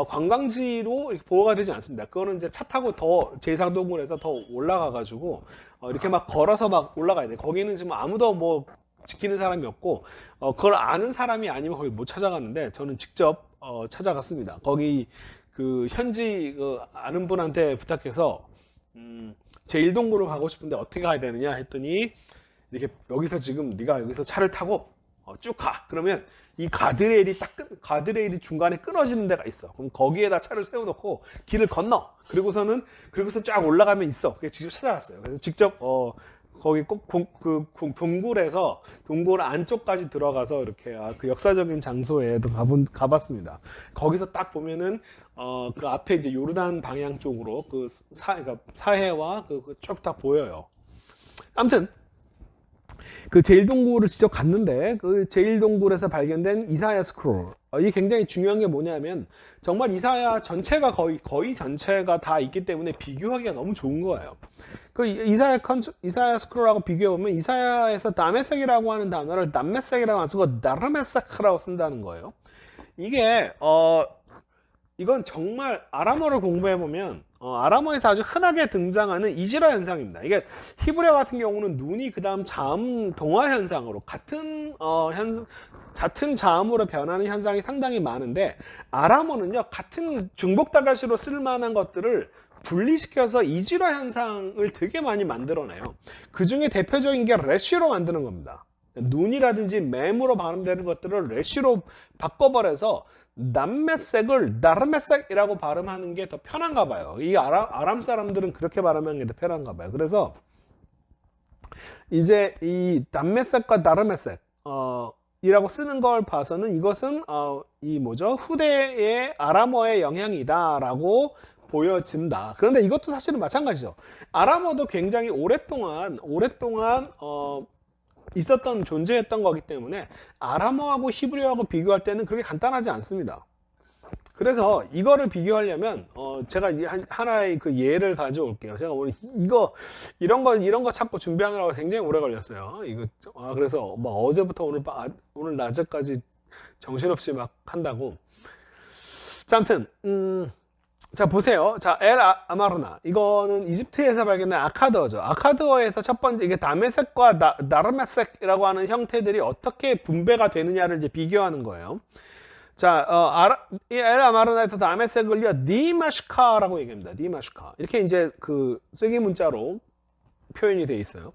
관광지로 보호가 되지 않습니다. 그거는 이제 차 타고 제4동굴에서 더 올라가가지고, 이렇게 막 걸어서 막 올라가야 돼. 거기는 지금 아무도 지키는 사람이 없고, 그걸 아는 사람이 아니면 거기 못 찾아가는데, 저는 직접 찾아갔습니다. 거기 현지 아는 분한테 부탁해서 제1동굴로 가고 싶은데 어떻게 가야 되느냐 했더니, 이게 여기서 지금 네가 여기서 차를 타고 쭉 가. 그러면 이 가드레일이 중간에 끊어지는 데가 있어. 그럼 거기에다 차를 세워놓고 길을 건너. 그리고서 쫙 올라가면 있어. 그래서 직접 찾아갔어요. 그래서 직접 거기 꼭 동굴 안쪽까지 들어가서 이렇게 그 역사적인 장소에도 가봤습니다. 거기서 딱 보면은 그 앞에 이제 요르단 방향 쪽으로 그러니까 사해와 쭉 다 보여요. 아무튼 그 제일동굴을 직접 갔는데 그 제일동굴에서 발견된 이사야 스크롤, 이게 굉장히 중요한 게 뭐냐면 정말 이사야 전체가 거의 전체가 다 있기 때문에 비교하기가 너무 좋은 거예요. 그 이사야 스크롤하고 비교해 보면 이사야에서 다메섹이라고 하는 단어를 담메섹이라고 안 쓰고 다르메섹이라고 쓴다는 거예요. 이게 이건 정말 아람어를 공부해 보면 아람어에서 아주 흔하게 등장하는 이지라 현상입니다. 이게 히브리어 같은 경우는 눈이 그다음 자음 동화 현상으로 같은 자음으로 변하는 현상이 상당히 많은데, 아람어는요 같은 중복다가시로 쓸만한 것들을 분리시켜서 이지라 현상을 되게 많이 만들어내요. 그 중에 대표적인 게 레쉬로 만드는 겁니다. 눈이라든지 맴으로 발음되는 것들을 레쉬로 바꿔버려서 남메색을 나르메색이라고 발음하는 게 더 편한가 봐요. 이 아람 사람들은 그렇게 발음하는 게 더 편한가 봐요. 그래서 이제 이 남메색과 나르메색 이라고 쓰는 걸 봐서는 이것은 후대의 아람어의 영향이다라고 보여진다. 그런데 이것도 사실은 마찬가지죠. 아람어도 굉장히 오랫동안 있었던 존재했던 거기 때문에 아람어하고 히브리어하고 비교할 때는 그렇게 간단하지 않습니다. 그래서 이거를 비교하려면 제가 하나의 그 예를 가져올게요. 제가 오늘 이런 거 찾고 준비하느라고 굉장히 오래 걸렸어요. 그래서 막 어제부터 오늘 낮에까지 정신없이 막 한다고. 자, 아무튼 자, 보세요. 자, 아마르나. 이거는 이집트에서 발견된 아카드어죠. 아카드어에서 첫 번째, 이게 다메섹과 나르메섹이라고 하는 형태들이 어떻게 분배가 되느냐를 이제 비교하는 거예요. 자, 아마르나에서 다메섹을요, 디마시카라고 얘기합니다. 디마시카. 이렇게 이제 그 쐐기 문자로 표현이 되어 있어요.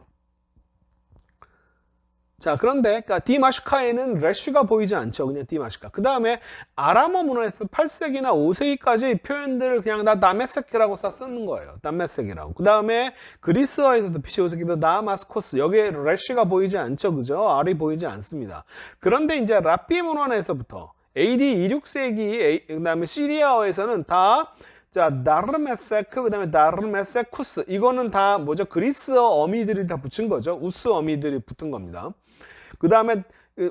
자, 그런데 그러니까 디마시카에는 레쉬가 보이지 않죠. 그냥 디마시카. 그 다음에 아람어 문화에서 8세기나 5세기까지 표현들을 그냥 다 다메섹이라고 쓰는 거예요. 다메섹이라고. 그 다음에 그리스어에서도 BC 5세기도 다마스코스. 여기에 레쉬가 보이지 않죠. 그죠? R이 보이지 않습니다. 그런데 이제 라삐 문헌에서부터 AD 26세기, 그 다음에 시리아어에서는 다 자, 나르메세크, 그 다음에 나르메세쿠스. 이거는 다 뭐죠? 그리스어 어미들이 다 붙인 거죠. 우스 어미들이 붙은 겁니다. 그 다음에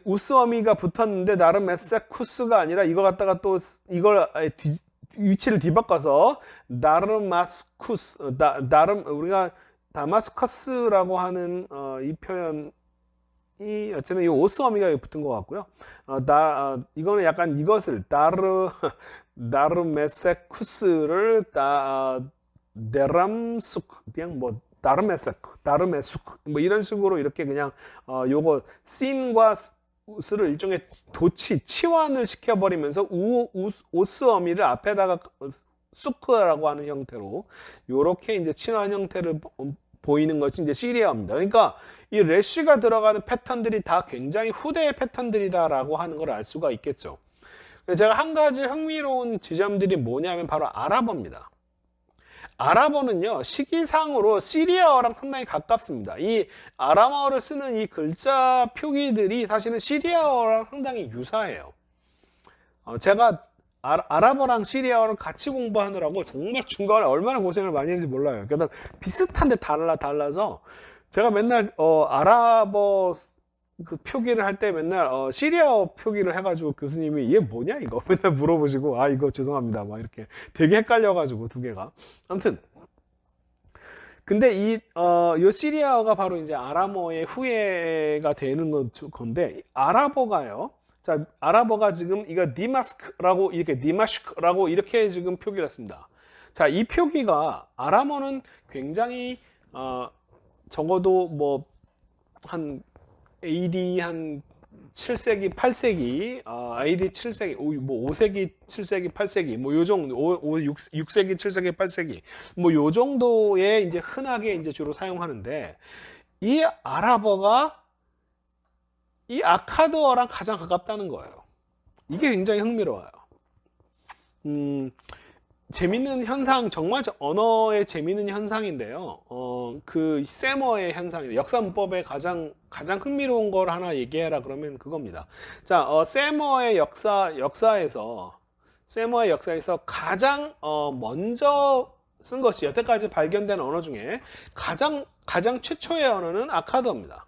우스 어미가 붙었는데 나르메세쿠스가 아니라 이거 갖다가 또 이걸 위치를 뒤바꿔서 나르마스쿠스, 우리가 다마스커스라고 하는 이 표현, 어쨌든 이 오스 어미가 붙은 것 같고요. 이거는 약간 이것을 다르메세쿠스를 데람숙 그냥 뭐 다르메숙 뭐 이런 식으로 이렇게 그냥 요거 씬과 우스를 일종의 치환을 시켜버리면서 오스 어미를 앞에다가 수크라고 하는 형태로 요렇게 이제 친환 형태를 보이는 것이 이제 시리아입니다. 그러니까 이 레쉬가 들어가는 패턴들이 다 굉장히 후대의 패턴들이다라고 하는 걸 알 수가 있겠죠. 제가 한 가지 흥미로운 지점들이 뭐냐면 바로 아랍어입니다. 아랍어는요, 시기상으로 시리아어랑 상당히 가깝습니다. 이 아람어를 쓰는 이 글자 표기들이 사실은 시리아어랑 상당히 유사해요. 제가 아랍어랑 시리아어를 같이 공부하느라고 정말 중간에 얼마나 고생을 많이 했는지 몰라요. 그러니까 비슷한데 달라서 제가 맨날 아랍어 그 표기를 할 때 맨날 시리아어 표기를 해가지고 교수님이 얘 뭐냐 이거 맨날 물어보시고 이거 죄송합니다 막 이렇게 되게 헷갈려가지고 두 개가. 아무튼 근데 요 시리아어가 바로 이제 아람어의 후예가 되는 건데, 아랍어가요. 자, 아랍어가 지금 이거 디마스크라고 이렇게 지금 표기를 했습니다. 자, 이 표기가 아람어는 굉장히 적어도 뭐 한 AD 한 7세기, 8세기, AD 7세기, 뭐 5세기, 7세기, 8세기, 뭐 요 정도, 6세기, 7세기, 8세기, 뭐 요 정도에 이제 흔하게 이제 주로 사용하는데, 이 아랍어가 이 아카드어랑 가장 가깝다는 거예요. 이게 굉장히 흥미로워요. 재밌는 현상, 정말 언어의 재밌는 현상인데요. 그 세머의 현상이에요. 역사 문법의 가장 흥미로운 걸 하나 얘기해라 그러면 그겁니다. 자, 세머의 역사에서 가장 먼저 쓴 것이 여태까지 발견된 언어 중에 가장 최초의 언어는 아카드어입니다.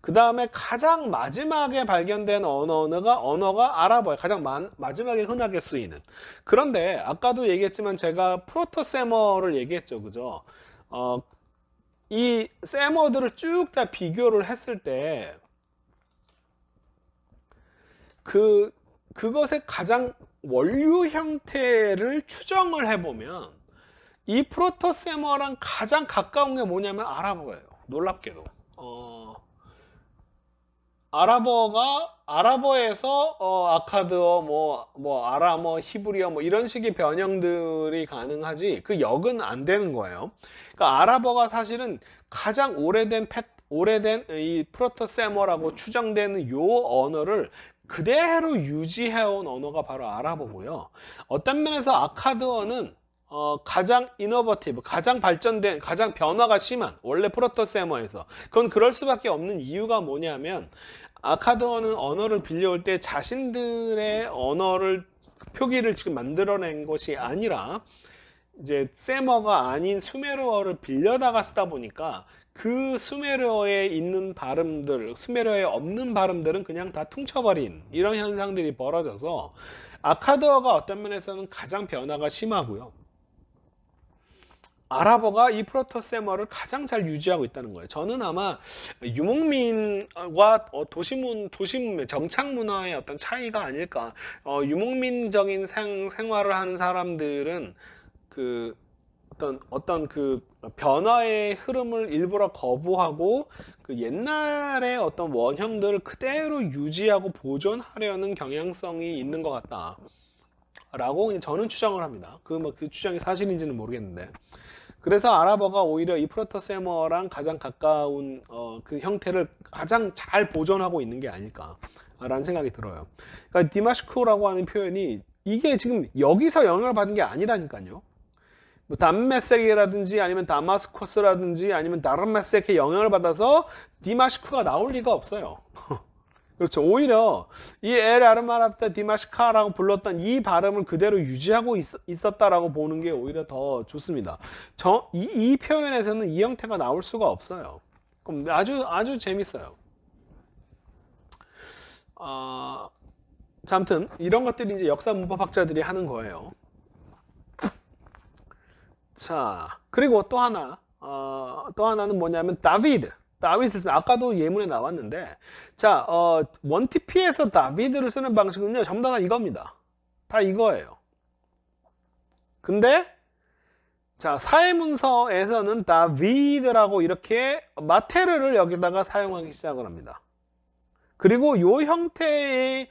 그 다음에 가장 마지막에 발견된 언어가 아랍어예요. 가장 마지막에 흔하게 쓰이는. 그런데 아까도 얘기했지만 제가 프로토세머를 얘기했죠. 그죠? 이 세머들을 쭉 다 비교를 했을 때 그것의 가장 원류 형태를 추정을 해보면 이 프로토세머랑 가장 가까운 게 뭐냐면 아랍어예요. 놀랍게도. 아랍어에서 아카드어, 아람어, 히브리어 이런 식의 변형들이 가능하지 그 역은 안 되는 거예요. 그러니까 아랍어가 사실은 가장 오래된 이 프로토세머라고 추정되는 요 언어를 그대로 유지해온 언어가 바로 아랍어고요. 어떤 면에서 아카드어는 가장 이노버티브, 가장 발전된, 가장 변화가 심한 원래 프로토세머에서 그건 그럴 수밖에 없는 이유가 뭐냐면 아카드어는 언어를 빌려올 때 자신들의 언어를 표기를 지금 만들어낸 것이 아니라 이제 세머가 아닌 수메르어를 빌려다가 쓰다 보니까 그 수메르어에 있는 발음들, 수메르어에 없는 발음들은 그냥 다 퉁쳐버린 이런 현상들이 벌어져서 아카드어가 어떤 면에서는 가장 변화가 심하고요. 아랍어가 이 프로토세머를 가장 잘 유지하고 있다는 거예요. 저는 아마 유목민과 도시문 정착 문화의 어떤 차이가 아닐까. 유목민적인 생활을 하는 사람들은 그 어떤 그 변화의 흐름을 일부러 거부하고 그 옛날의 어떤 원형들을 그대로 유지하고 보존하려는 경향성이 있는 것 같다. 라고 저는 추정을 합니다. 그 추정이 사실인지는 모르겠는데. 그래서 아랍어가 오히려 이 프로토세머랑 가장 가까운 그 형태를 가장 잘 보존하고 있는 게 아닐까라는 생각이 들어요. 그러니까 디마시크라고 하는 표현이 이게 지금 여기서 영향을 받은 게 아니라니까요. 뭐 담메섹이라든지 아니면 다마스코스라든지 아니면 다르메섹에 영향을 받아서 디마시크가 나올 리가 없어요. 그렇죠. 오히려 이 엘 아르마랍타 디마시카라고 불렀던 이 발음을 그대로 유지하고 있었다라고 보는 게 오히려 더 좋습니다. 이 표현에서는 이 형태가 나올 수가 없어요. 그럼 아주 재밌어요. 자, 아무튼 이런 것들이 이제 역사 문법학자들이 하는 거예요. 자, 그리고 또 하나는 뭐냐면 다윗을 아까도 예문에 나왔는데, 자, 원티피에서 다비드를 쓰는 방식은요, 전부 다 이겁니다. 다 이거예요. 근데, 자, 사회문서에서는 다비드라고 이렇게 마테르를 여기다가 사용하기 시작을 합니다. 그리고 요 형태의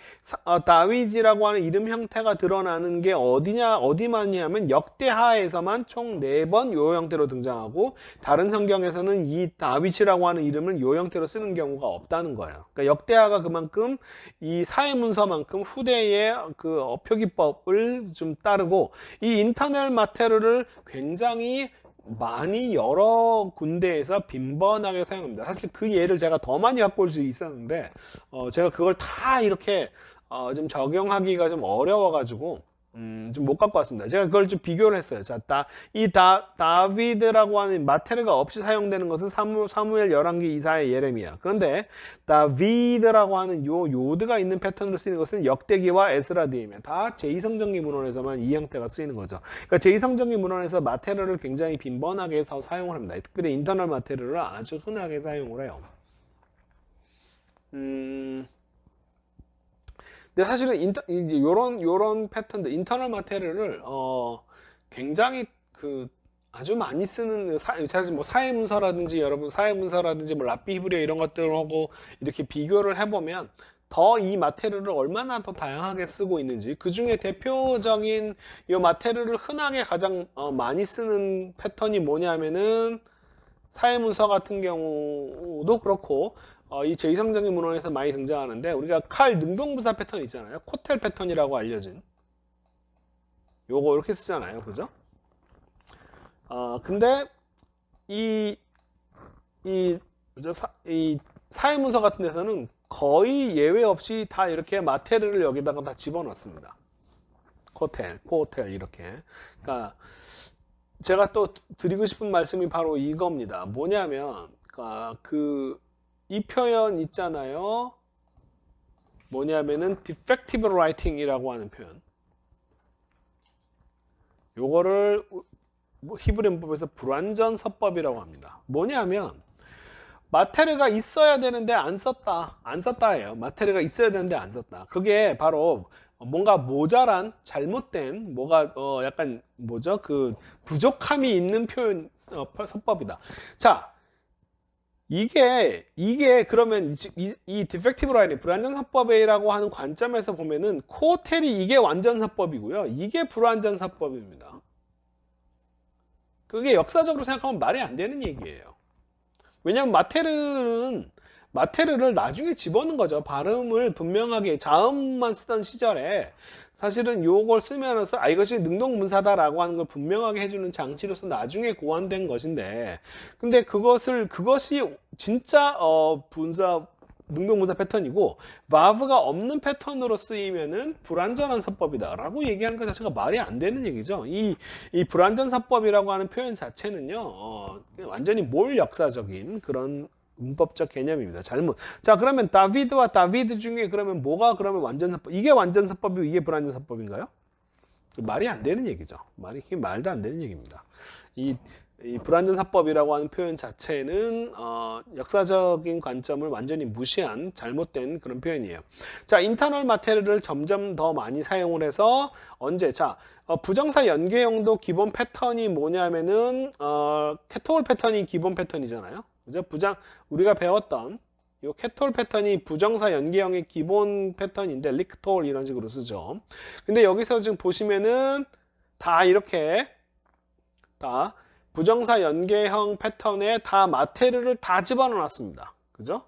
다윗이라고 하는 이름 형태가 드러나는 게 어디만이냐면 역대하에서만 총 4번 요 형태로 등장하고 다른 성경에서는 이 다윗이라고 하는 이름을 요 형태로 쓰는 경우가 없다는 거예요. 그러니까 역대하가 그만큼 이 사회문서만큼 후대의 그 표기법을 좀 따르고 이 인터널 마테르를 굉장히 많이 여러 군데에서 빈번하게 사용합니다. 사실 그 예를 제가 더 많이 갖고 올 수 있었는데 제가 그걸 다 이렇게 좀 적용하기가 좀 어려워가지고 좀 못 갖고 왔습니다. 제가 그걸 좀 비교를 했어요. 자, 다비드라고 하는 마테르가 없이 사용되는 것은 사무엘, 열왕기, 이사야, 예레미야. 그런데 다비드라고 하는 요드가 있는 패턴으로 쓰이는 것은 역대기와 에스라, 느헤미야. 다 제2성경기 문헌에서만 이 형태가 쓰이는 거죠. 그러니까 제2성경기 문헌에서 마테르를 굉장히 빈번하게 사용을 합니다. 특별히 인터널 마테르를 아주 흔하게 사용을 해요. 근데 사실은 요런 패턴들 인터널 마테리얼을 굉장히 아주 많이 쓰는 사실 뭐 사회문서라든지 여러분 사회문서라든지 뭐 랍비 히브리어 이런 것들하고 이렇게 비교를 해보면 더 이 마테리얼을 얼마나 더 다양하게 쓰고 있는지 그 중에 대표적인 이 마테리얼을 흔하게 가장 많이 쓰는 패턴이 뭐냐면은 사회문서 같은 경우도 그렇고 이 제2성적인 문헌에서 많이 등장하는데 우리가 칼 능동부사 패턴 있잖아요. 코텔 패턴이라고 알려진 요거 이렇게 쓰잖아요. 그죠? 근데 이 사회문서 같은 데서는 거의 예외 없이 다 이렇게 마테르를 여기다가 다 집어넣습니다. 코텔 이렇게. 그러니까 제가 또 드리고 싶은 말씀이 바로 이겁니다. 뭐냐면 이 표현 있잖아요. 뭐냐면은 defective writing이라고 하는 표현. 요거를 히브리문법에서 불완전 서법이라고 합니다. 뭐냐면 마테르가 있어야 되는데 안 썼다예요. 마테르가 있어야 되는데 안 썼다. 그게 바로 뭔가 모자란 잘못된 뭐가 약간 뭐죠? 그 부족함이 있는 표현 서법이다. 자, 이게 그러면 이 defective writing 불완전 서법이라고 하는 관점에서 보면은 코텔이 이게 완전 서법이고요. 이게 불완전 서법입니다. 그게 역사적으로 생각하면 말이 안 되는 얘기예요. 왜냐면 마테르를 나중에 집어넣은 거죠. 발음을 분명하게 자음만 쓰던 시절에 사실은 요걸 쓰면서 이것이 능동문사다라고 하는 걸 분명하게 해주는 장치로서 나중에 고안된 것인데, 근데 그것이 진짜 능동문사 패턴이고 바브가 없는 패턴으로 쓰이면은 불완전한 서법이다라고 얘기하는 것 자체가 말이 안 되는 얘기죠. 이 불완전 서법이라고 하는 표현 자체는요, 완전히 몰 역사적인 그런 문법적 개념입니다. 잘못. 자, 그러면 다비드와 다비드 중에 그러면 뭐가 그러면 완전 서법? 이게 완전 서법이고 이게 불완전 서법인가요? 말이 안 되는 얘기죠. 말도 안 되는 얘기입니다. 이 불완전 사법이라고 하는 표현 자체는 역사적인 관점을 완전히 무시한 잘못된 그런 표현이에요. 자, 인터널 마테리얼을 점점 더 많이 사용을 해서 언제? 자, 부정사 연계형도 기본 패턴이 뭐냐면은 캐톨 패턴이 기본 패턴이잖아요. 그죠? 우리가 배웠던 이 캐톨 패턴이 부정사 연계형의 기본 패턴인데 리크톨 이런 식으로 쓰죠. 근데 여기서 지금 보시면은 다 이렇게 다 부정사 연계형 패턴에 다 마테르를 다 집어넣어 놨습니다. 그죠?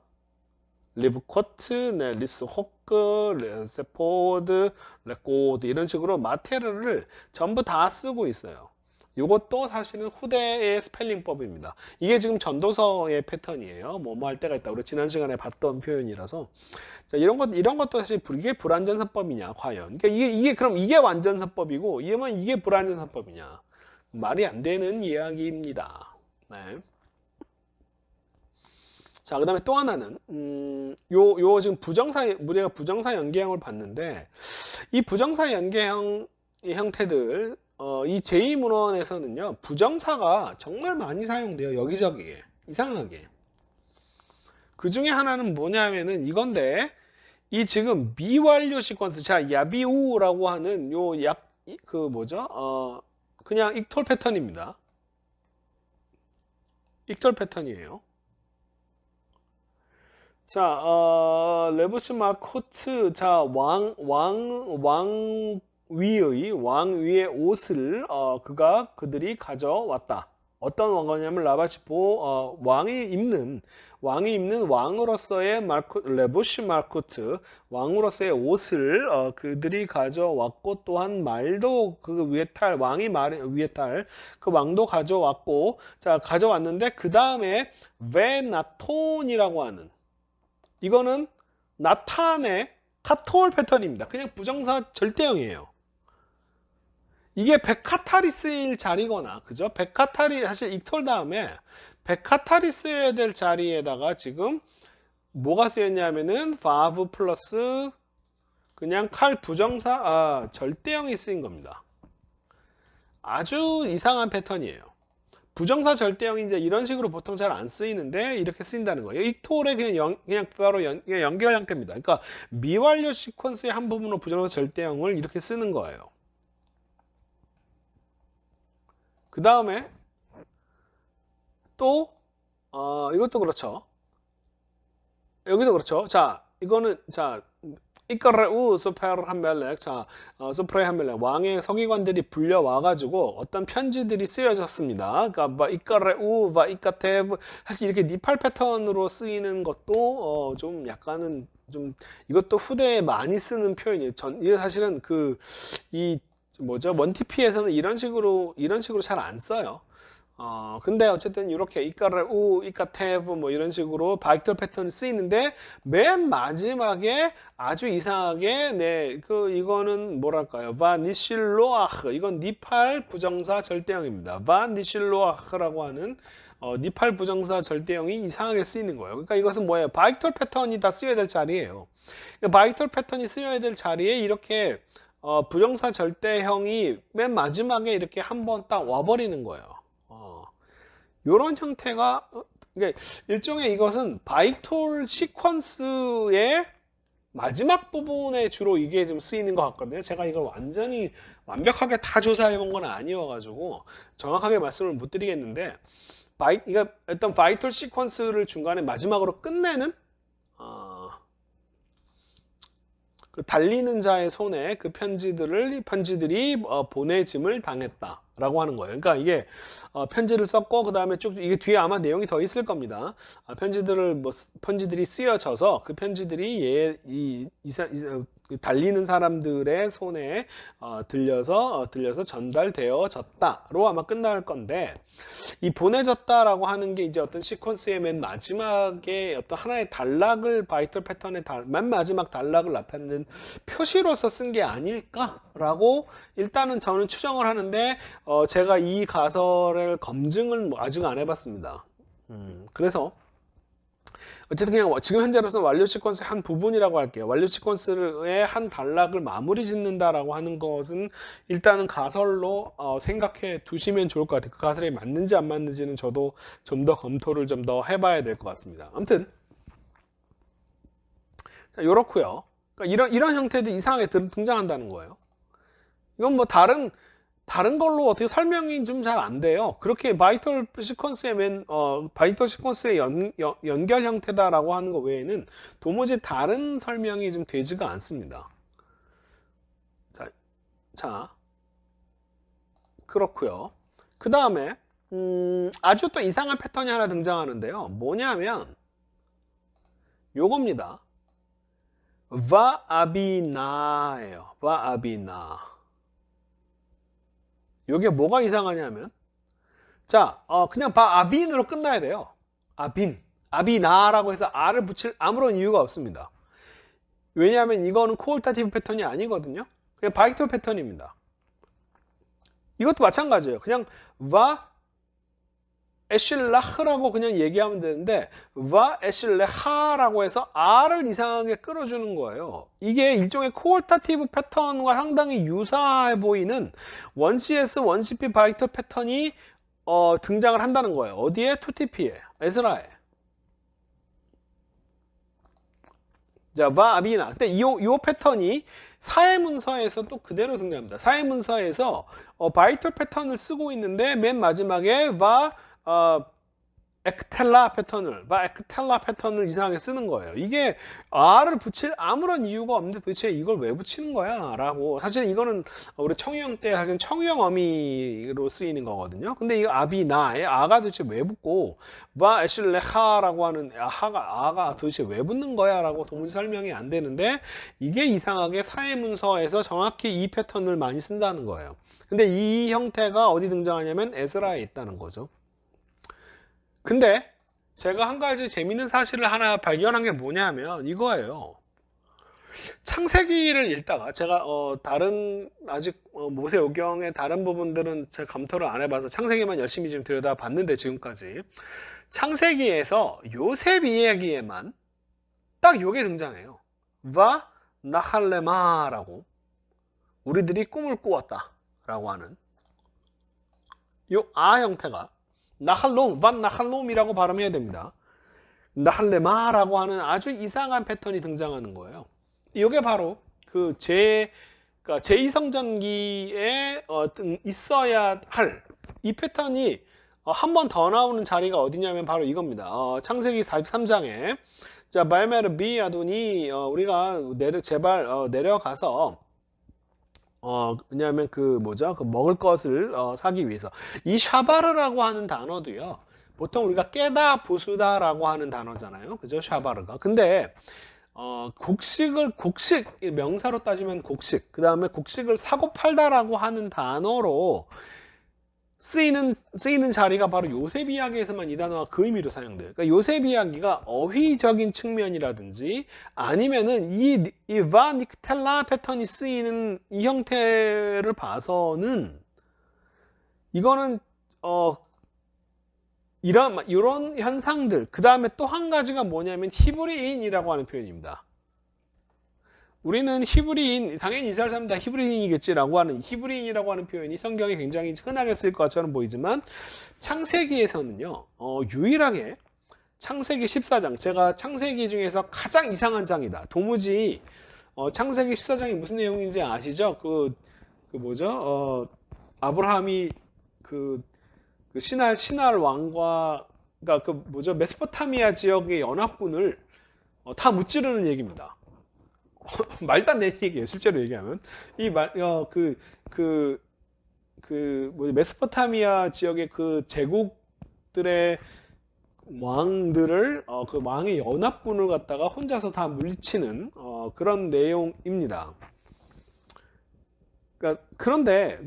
리브코트, 리스호크, 레세포드, 레코드 이런 식으로 마테르를 전부 다 쓰고 있어요. 이것도 사실은 후대의 스펠링법입니다. 이게 지금 전도서의 패턴이에요. 뭐뭐 할 때가 있다. 우리 지난 시간에 봤던 표현이라서. 자, 이런 것도 사실 이게 불완전사법이냐, 과연. 그러니까 그럼 이게 완전사법이고, 이게 불완전사법이냐. 말이 안 되는 이야기입니다. 네. 자, 그 다음에 또 하나는, 지금 우리가 부정사 연계형을 봤는데, 이 부정사 연계형 형태들, 이 제2문헌에서는요, 부정사가 정말 많이 사용돼요. 여기저기에. 이상하게. 그 중에 하나는 뭐냐면은 이건데, 이 지금 미완료 시퀀스, 자, 야비우라고 하는 그냥 익톨 패턴입니다. 익톨 패턴이에요. 자, 레부스 마코트, 자, 왕 위의 옷을 그들이 가져왔다. 어떤 왕이냐면 라바시포 왕이 입는 왕으로서의 레부시 마코트 왕으로서의 옷을 그들이 가져왔고 또한 말도 그 위에 탈 그 왕도 가져왔고 자 가져왔는데 그 다음에 베나톤이라고 하는 이거는 나탄의 카톨 패턴입니다. 그냥 부정사 절대형이에요. 이게 백카탈이 쓰일 자리거나, 그죠? 백카탈이 사실 익톨 다음에 백카탈이 쓰여야 될 자리에다가 지금 뭐가 쓰였냐면은 바브 플러스 그냥 칼 부정사 절대형이 쓰인 겁니다. 아주 이상한 패턴이에요. 부정사 절대형이 이제 이런 식으로 보통 잘 안 쓰이는데 이렇게 쓰인다는 거예요. 익톨의 그냥 바로 연결 형태입니다. 그러니까 미완료 시퀀스의 한 부분으로 부정사 절대형을 이렇게 쓰는 거예요. 그 다음에 또 이것도 그렇죠. 여기도 그렇죠. 자, 이거는 자 이까레우 소페르 한멜렉. 자, 소프레 한멜렉 왕의 서기관들이 불려와가지고 어떤 편지들이 쓰여졌습니다. 그러니까 이까레우 바 이까테브 사실 이렇게 니팔 패턴으로 쓰이는 것도 좀 약간은 좀 이것도 후대에 많이 쓰는 표현이에요. 이게 사실은 이 뭐죠? 원티피에서는 이런 식으로 잘 안 써요. 근데 어쨌든 이렇게 이까레우, 이까테브 뭐 이런 식으로 바이털 패턴이 쓰이는데 맨 마지막에 아주 이상하게 이거는 뭐랄까요? 바니실로아흐. 이건 니팔 부정사 절대형입니다. 바니실로아흐라고 하는 니팔 부정사 절대형이 이상하게 쓰이는 거예요. 그러니까 이것은 뭐예요? 바이털 패턴이 다 쓰여야 될 자리예요. 그러니까 바이털 패턴이 쓰여야 될 자리에 이렇게 부정사 절대형이 맨 마지막에 이렇게 한번 딱 와버리는 거예요. 요런 형태가 그러니까 일종의 이것은 바이톨 시퀀스의 마지막 부분에 주로 이게 좀 쓰이는 것 같거든요. 제가 이걸 완전히 완벽하게 다 조사해 본 건 아니어가지고 정확하게 말씀을 못 드리겠는데 그러니까 일단 바이톨 시퀀스를 중간에 마지막으로 끝내는 그 달리는 자의 손에 그 편지들이 보내짐을 당했다라고 하는 거예요. 그러니까 이게 편지를 썼고 그 다음에 쭉 이게 뒤에 아마 내용이 더 있을 겁니다. 편지들이 쓰여져서 그 편지들이 달리는 사람들의 손에 들려서 전달되어졌다로 아마 끝날 건데 이 보내졌다라고 하는 게 이제 어떤 시퀀스의 맨 마지막에 어떤 하나의 단락을 바이털 패턴의 맨 마지막 단락을 나타내는 표시로서 쓴 게 아닐까라고 일단은 저는 추정을 하는데 제가 이 가설의 검증을 아직 안 해봤습니다. 그래서 어쨌든 그냥 지금 현재로서는 완료 시퀀스의 한 부분이라고 할게요. 완료 시퀀스의 한 단락을 마무리 짓는다라고 하는 것은 일단은 가설로 생각해 두시면 좋을 것 같아요. 그 가설이 맞는지 안 맞는지는 저도 좀 더 검토를 좀 더 해봐야 될 것 같습니다. 아무튼 자, 요렇고요. 그러니까 이런 형태도 이상하게 등장한다는 거예요. 이건 뭐 다른 걸로 어떻게 설명이 좀 잘 안 돼요. 그렇게 바이털 시퀀스의 연결 형태다라고 하는 것 외에는 도무지 다른 설명이 좀 되지가 않습니다. 자, 그렇고요. 그 다음에 아주 또 이상한 패턴이 하나 등장하는데요. 뭐냐면 요겁니다. 바아비나예요. 바아비나. 이게 뭐가 이상하냐면 자, 그냥 아빈으로 끝나야 돼요. 아비나라고 해서 R을 붙일 아무런 이유가 없습니다. 왜냐하면 이거는 코올타티브 패턴이 아니거든요. 그냥 바이톨 패턴입니다. 이것도 마찬가지예요. 그냥 에실라흐라고 그냥 얘기하면 되는데 에실레하라고 해서 R을 이상하게 끌어주는 거예요. 이게 일종의 코올타티브 패턴과 상당히 유사해 보이는 1CS, 1CP 바이털 패턴이 등장을 한다는 거예요. 어디에? 2TP에, 에스라에. 자, 바아비나. 근데 이 패턴이 사회문서에서 또 그대로 등장합니다. 사회문서에서 바이털 패턴을 쓰고 있는데 맨 마지막에 에크텔라 패턴을 이상하게 쓰는 거예요. 이게 R을 붙일 아무런 이유가 없는데 도대체 이걸 왜 붙이는 거야? 라고. 사실 이거는 우리 청유형 때 사실 청유형 어미로 쓰이는 거거든요. 근데 이 아비나에 아가 도대체 왜 붙고 에실레하라고 하는 아가 도대체 왜 붙는 거야? 라고 도무지 설명이 안 되는데 이게 이상하게 사회문서에서 정확히 이 패턴을 많이 쓴다는 거예요. 근데 이 형태가 어디 등장하냐면 에스라에 있다는 거죠. 근데 제가 한 가지 재밌는 사실을 하나 발견한 게 뭐냐면 이거예요. 창세기를 읽다가 제가 아직 모세오경의 다른 부분들은 제가 감토를 안 해봐서 창세기만 열심히 좀 들여다봤는데 지금까지 창세기에서 요셉 이야기에만 딱 요게 등장해요. 나할레마라고 우리들이 꿈을 꾸었다 라고 하는 요 형태가 나할롬이라고 발음해야 됩니다. 나할레마라고 하는 아주 이상한 패턴이 등장하는 거예요. 이게 바로 그 제2성전기에 있어야 할 이 패턴이 한 번 더 나오는 자리가 어디냐면 바로 이겁니다. 창세기 43장에 자, 말메르 비 아도니 우리가 제발 내려가서 왜냐하면 그 뭐죠? 그 먹을 것을 사기 위해서 이 샤바르라고 하는 단어도요. 보통 우리가 깨다 부수다라고 하는 단어잖아요. 그죠? 샤바르가. 근데 곡식 명사로 따지면 곡식, 그 다음에 곡식을 사고 팔다라고 하는 단어로 쓰이는 자리가 바로 요셉 이야기에서만 이 단어가 그 의미로 사용돼요. 그러니까 요셉 이야기가 어휘적인 측면이라든지 아니면은 이 바닉텔라 패턴이 쓰이는 이 형태를 봐서는 이거는 이런 현상들, 그 다음에 또 한 가지가 뭐냐면 히브리인이라고 하는 표현입니다. 우리는 히브리인, 당연히 이스라엘 사람 다 히브리인이겠지라고 하는 히브리인이라고 하는 표현이 성경에 굉장히 흔하게 쓸 것처럼 보이지만 창세기에서는요, 유일하게 창세기 14장, 제가 창세기 중에서 가장 이상한 장이다. 도무지 창세기 14장이 무슨 내용인지 아시죠? 그 뭐죠? 아브라함이 그 신할 왕과 그러니까 그 뭐죠? 메소포타미아 지역의 연합군을 다 무찌르는 얘기입니다. 말도 안 되는 얘기예요. 실제로 얘기하면 메소포타미아 지역의 그 제국들의 왕들을 그 왕의 연합군을 갖다가 혼자서 다 물리치는 그런 내용입니다. 그런데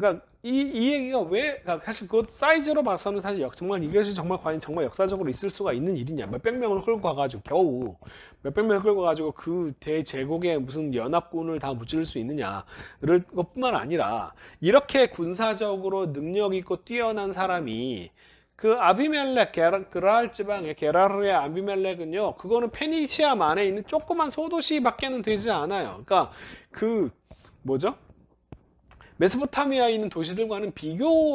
이 얘기가 왜 사실 그 사이즈로 봐서는 사실 정말 이것이 과연 정말 역사적으로 있을 수가 있는 일이냐, 몇백 명을 끌고 가가지고 겨우 몇백 명을 끌고 가지고 그 대제국의 무슨 연합군을 다 무찌를 수 있느냐를 것뿐만 아니라 이렇게 군사적으로 능력 있고 뛰어난 사람이 그 아비멜렉 그랄 지방의 게라르의 아비멜렉은요, 그거는 페니시아 안에 있는 조그만 소도시밖에는 되지 않아요. 그러니까 그 뭐죠? 메소포타미아에 있는 도시들과는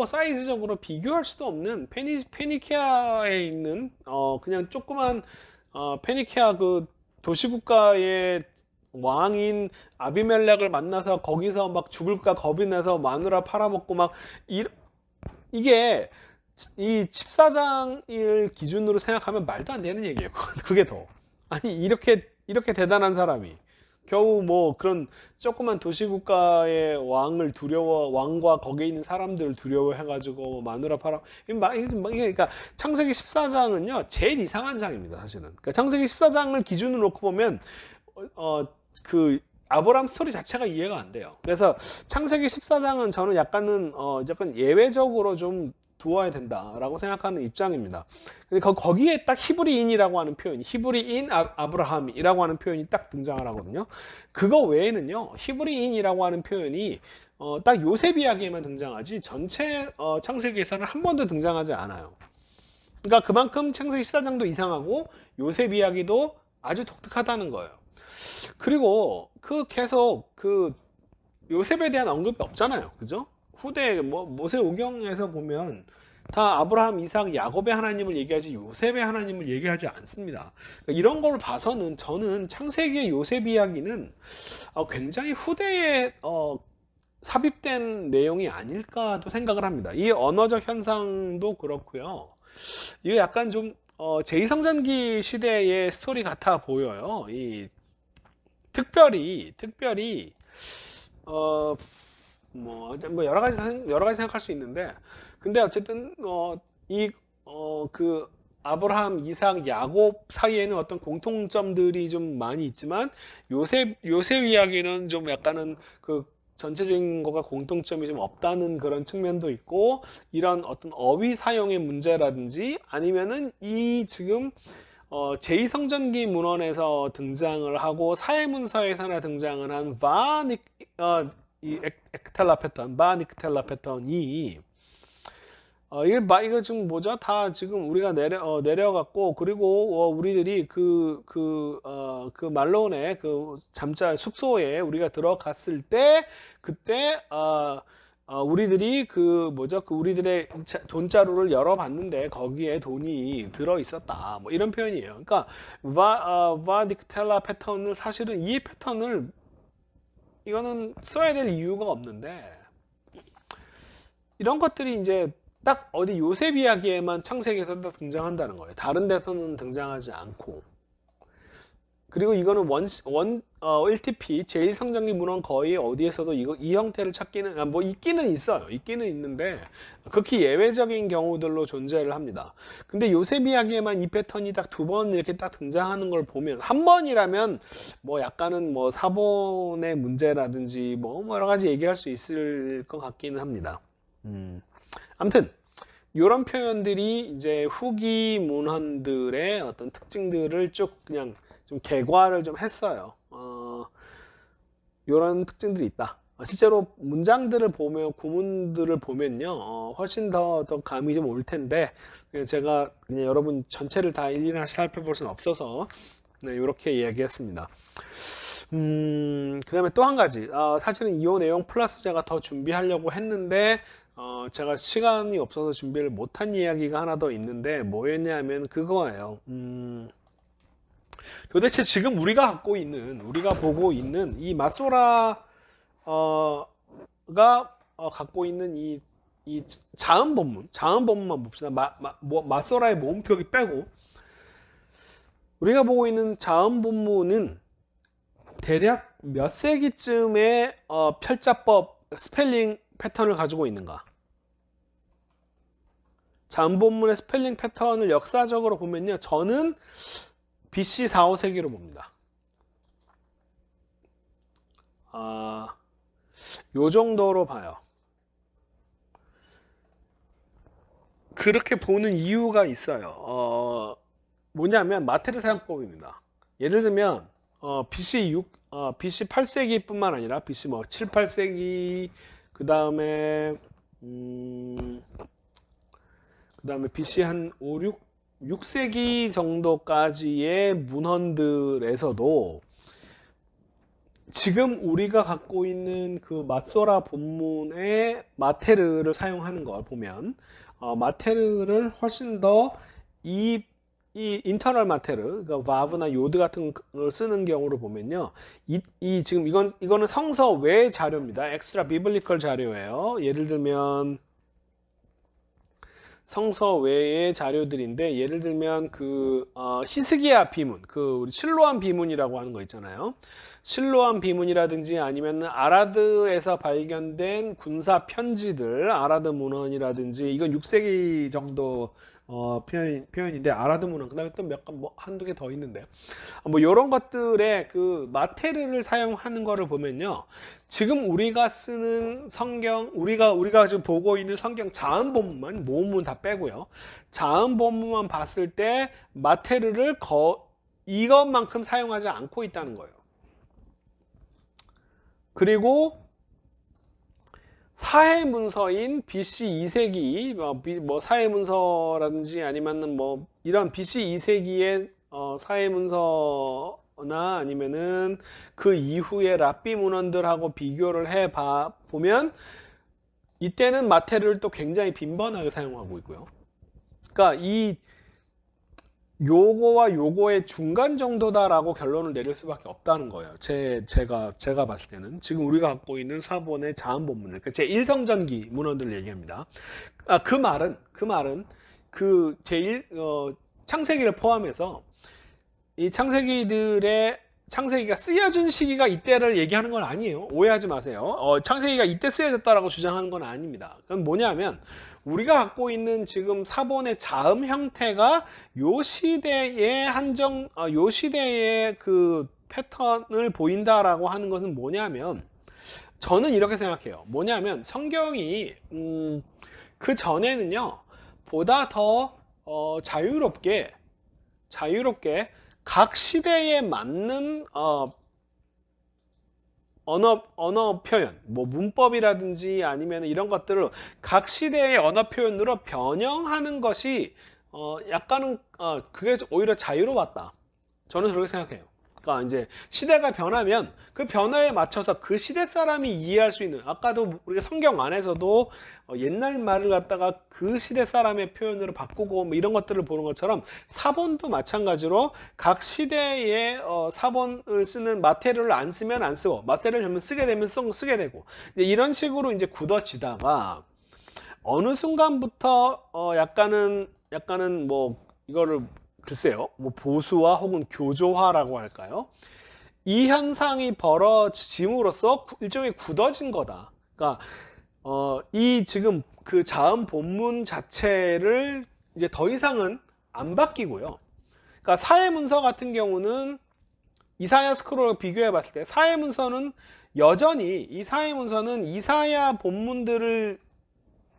사이즈적으로 비교할 수도 없는 페니키아에 있는 그냥 조그만 페니키아 그 도시국가의 왕인 아비멜렉을 만나서 거기서 막 죽을까 겁이 나서 마누라 팔아먹고 막 이게 이 14장을 기준으로 생각하면 말도 안 되는 얘기예요. 그게 더 아니 이렇게 대단한 사람이 겨우 뭐 그런 조그만 도시국가의 왕과 거기에 있는 사람들을 두려워해가지고 마누라 팔아 그러니까 창세기 14장은요 제일 이상한 장입니다. 사실은 그러니까 창세기 14장을 기준으로 놓고 보면 그 아브라함 스토리 자체가 이해가 안 돼요. 그래서 창세기 14장은 저는 약간 예외적으로 좀 두어야 된다라고 생각하는 입장입니다. 근데 거기에 딱 히브리인이라고 하는 표현이 히브리인 아브라함이라고 하는 표현이 딱 등장을 하거든요. 그거 외에는요 히브리인이라고 하는 표현이 딱 요셉 이야기에만 등장하지 전체 창세기에서는 한 번도 등장하지 않아요. 그러니까 그만큼 창세기 14장도 이상하고 요셉 이야기도 아주 독특하다는 거예요. 그리고 계속 요셉에 대한 언급이 없잖아요. 그죠? 후대 모세오경에서 보면 다 아브라함, 이삭, 야곱의 하나님을 얘기하지 요셉의 하나님을 얘기하지 않습니다. 그러니까 이런 걸 봐서는 저는 창세기의 요셉 이야기는 굉장히 후대에 삽입된 내용이 아닐까도 생각을 합니다. 이 언어적 현상도 그렇고요. 이게 약간 좀 제2성전기 시대의 스토리 같아 보여요. 특별히 여러 가지 생각할 수 있는데, 근데 어쨌든 그 아브라함, 이삭, 야곱 사이에는 어떤 공통점들이 좀 많이 있지만 요셉 이야기는 좀 약간은 그 전체적인 거가 공통점이 좀 없다는 그런 측면도 있고, 이런 어떤 어휘 사용의 문제라든지 아니면은 이 지금 제2성전기 문헌에서 등장을 하고 사회문서에서나 등장을 한 이 엑텔라 패턴이 이거 지금 뭐죠? 다 지금 우리가 내려갔고, 그리고 우리들이 그 말론의 그 숙소에 우리가 들어갔을 때 그때 우리들이 우리들의 돈자루를 열어봤는데 거기에 돈이 들어 있었다. 뭐 이런 표현이에요. 그러니까 바딕텔라 패턴을 사실은 이 패턴을 이거는 써야 될 이유가 없는데, 이런 것들이 이제 딱 어디 요셉 이야기에만 창세기에서 등장한다는 거예요. 다른 데서는 등장하지 않고. 그리고 이거는 1TP 제1성장기 문헌 거의 어디에서도 이 형태를 찾기는 뭐 있기는 있어요. 있기는 있는데 극히 예외적인 경우들로 존재를 합니다. 근데 요셉이야기에만 이 패턴이 딱 2번 이렇게 딱 등장하는 걸 보면, 한 번이라면 뭐 약간은 뭐 사본의 문제라든지 뭐 여러 가지 얘기할 수 있을 것 같기는 합니다. 아무튼 이런 표현들이 이제 후기 문헌들의 어떤 특징들을 쭉 그냥 좀 개괄을 좀 했어요. 이런 특징들이 있다. 실제로 문장들을 보면, 구문들을 보면요, 훨씬 더 감이 좀 올 텐데, 제가 그냥 여러분 전체를 다 일일이 살펴볼 수는 없어서, 네, 이렇게 이야기했습니다. 그 다음에 또 한 가지, 사실은 이 내용 플러스 제가 더 준비하려고 했는데, 제가 시간이 없어서 준비를 못한 이야기가 하나 더 있는데, 뭐였냐면 그거예요. 도대체 지금 우리가 보고 있는 이 마소라가 갖고 있는 이 자음 본문만 봅시다. 마소라의 모음표기 빼고 우리가 보고 있는 자음 본문은 대략 몇 세기쯤에 편자법 스펠링 패턴을 가지고 있는가? 자음 본문의 스펠링 패턴을 역사적으로 보면요, 저는 BC 4, 5세기로 봅니다. 요 정도로 봐요. 그렇게 보는 이유가 있어요. 뭐냐면 마테르 사용법입니다. 예를 들면 BC 8세기뿐만 아니라 BC 뭐 7, 8세기, 그 다음에 BC 한 5, 6세기 정도까지의 문헌들에서도 지금 우리가 갖고 있는 그 마소라 본문의 마테르를 사용하는 걸 보면, 마테르를 훨씬 더 이 인터널 마테르, 그러니까 바브나 요드 같은 걸 쓰는 경우를 보면요, 지금 이거는 성서 외 자료입니다. 엑스트라 비블리컬 자료예요. 예를 들면 성서 외의 자료들인데, 예를 들면 히스기야 비문, 우리 실로암 비문이라고 하는 거 있잖아요. 실로암 비문이라든지 아니면 아라드에서 발견된 군사 편지들, 아라드 문헌이라든지, 이건 6세기 정도 표현인데, 아라드 문헌, 그 다음에 또 한두 개 더 있는데, 뭐 이런 것들의 그 마테르를 사용하는 거를 보면요, 지금 우리가 쓰는 성경, 우리가 지금 보고 있는 성경 자음 본문만, 모음문 다 빼고요, 자음 본문만 봤을 때 마테르를 이것만큼 사용하지 않고 있다는 거예요. 그리고 사해문서인 BC 2세기, 뭐 사해문서라든지 아니면은 뭐 이런 BC 2세기의 사해문서나 아니면은 그 이후의 랍비 문헌들하고 비교를 해 보면 이때는 마테르를 또 굉장히 빈번하게 사용하고 있고요. 그러니까 요거와 요거의 중간 정도다라고 결론을 내릴 수밖에 없다는 거예요. 제가 봤을 때는 지금 우리가 갖고 있는 사본의 자음 본문들, 그러니까 제1성전기 문헌들을 얘기합니다. 그 말은 창세기를 포함해서 이 창세기가 쓰여진 시기가 이때를 얘기하는 건 아니에요. 오해하지 마세요. 창세기가 이때 쓰여졌다라고 주장하는 건 아닙니다. 그건 뭐냐면, 우리가 갖고 있는 지금 사본의 자음 형태가 요 시대의 요 시대의 그 패턴을 보인다라고 하는 것은 뭐냐면, 저는 이렇게 생각해요. 뭐냐면 성경이 그 전에는요, 보다 더 자유롭게 각 시대에 맞는 언어 표현, 뭐 문법이라든지 아니면 이런 것들을 각 시대의 언어 표현으로 변형하는 것이 약간은 그게 오히려 자유로웠다. 저는 그렇게 생각해요. 그러니까 이제 시대가 변하면 그 변화에 맞춰서 그 시대 사람이 이해할 수 있는, 아까도 우리가 성경 안에서도 옛날 말을 갖다가 그 시대 사람의 표현으로 바꾸고 뭐 이런 것들을 보는 것처럼, 사본도 마찬가지로 각 시대의 사본을 쓰는 마테르를 안 쓰면 안 쓰고, 마테르를 전면 쓰게 되면 쓰게 되고, 이런 식으로 이제 굳어지다가 어느 순간부터 약간은 뭐 이거를 글쎄요, 뭐 보수화 혹은 교조화라고 할까요? 이 현상이 벌어짐으로써 일종의 굳어진 거다. 그러니까 이 지금 그 자음 본문 자체를 이제 더 이상은 안 바뀌고요. 그러니까 사회 문서 같은 경우는 이사야 스크롤을 비교해 봤을 때 사회 문서는 여전히 이 사회 문서는 이사야 본문들을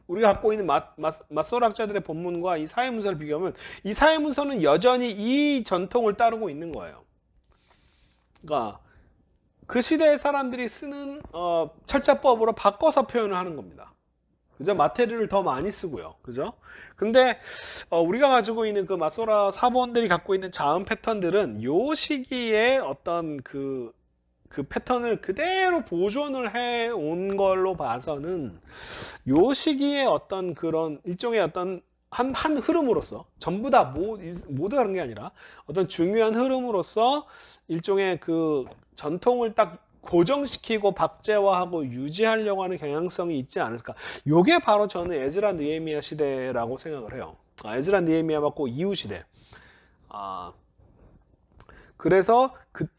우리가 갖고 있는 맞소락자들의 본문과 이 사회 문서를 비교하면 이 사회 문서는 여전히 이 전통을 따르고 있는 거예요. 그러니까 그 시대의 사람들이 쓰는 철자법으로 바꿔서 표현을 하는 겁니다. 그죠? 마테리얼을 더 많이 쓰고요. 그죠? 근데 우리가 가지고 있는 그 마소라 사본들이 갖고 있는 자음 패턴들은 요 시기에 어떤 그 패턴을 그대로 보존을 해 온 걸로 봐서는 요 시기에 어떤 그런 일종의 어떤 한 흐름으로서 전부 다 모두 다른 게 아니라 어떤 중요한 흐름으로서 일종의 그 전통을 딱 고정시키고 박제화하고 유지하려고 하는 경향성이 있지 않을까. 요게 바로 저는 에즈라 느헤미야 시대라고 생각을 해요. 에즈라 느헤미야 받고 이후 시대. 그래서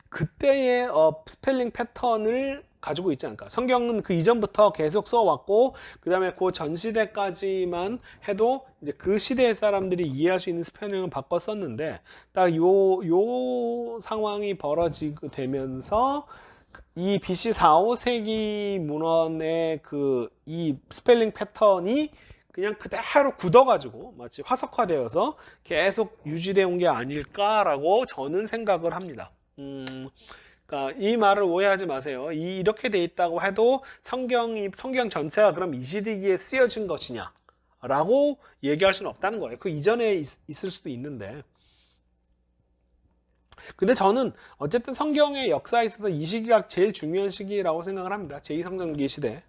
그때의 스펠링 패턴을 가지고 있지 않을까. 성경은 그 이전부터 계속 써왔고, 그 다음에 그 전 시대까지만 해도 이제 그 시대의 사람들이 이해할 수 있는 스펠링을 바꿔 썼는데, 딱 요 상황이 벌어지게 되면서 이 BC 4, 5세기 문헌의 이 스펠링 패턴이 그냥 그대로 굳어가지고 마치 화석화되어서 계속 유지되어 온 게 아닐까라고 저는 생각을 합니다. 그러니까 이 말을 오해하지 마세요. 이렇게 돼 있다고 해도 성경 전체가 그럼 이 시기에 쓰여진 것이냐 라고 얘기할 수는 없다는 거예요. 그 이전에 있을 수도 있는데. 근데 저는 어쨌든 성경의 역사에 있어서 이 시기가 제일 중요한 시기라고 생각을 합니다. 제2성전기 시대.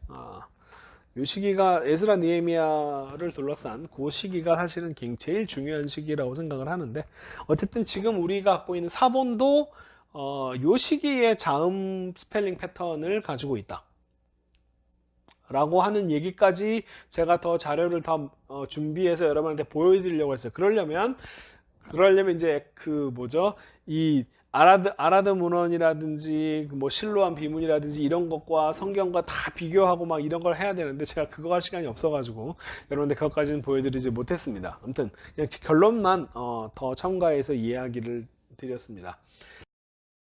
이 시기가 에스라 느헤미야를 둘러싼 그 시기가 사실은 제일 중요한 시기라고 생각을 하는데, 어쨌든 지금 우리가 갖고 있는 사본도 이 시기에 자음 스펠링 패턴을 가지고 있다 라고 하는 얘기까지 제가 더 자료를 더 준비해서 여러분한테 보여드리려고 했어요. 그러려면 이제 이 아라드 문헌이라든지 뭐 실로암 비문이라든지 이런 것과 성경과 다 비교하고 막 이런 걸 해야 되는데 제가 그거 할 시간이 없어가지고 여러분들 그것까지는 보여드리지 못했습니다. 아무튼 그냥 결론만 더 첨가해서 이야기를 드렸습니다.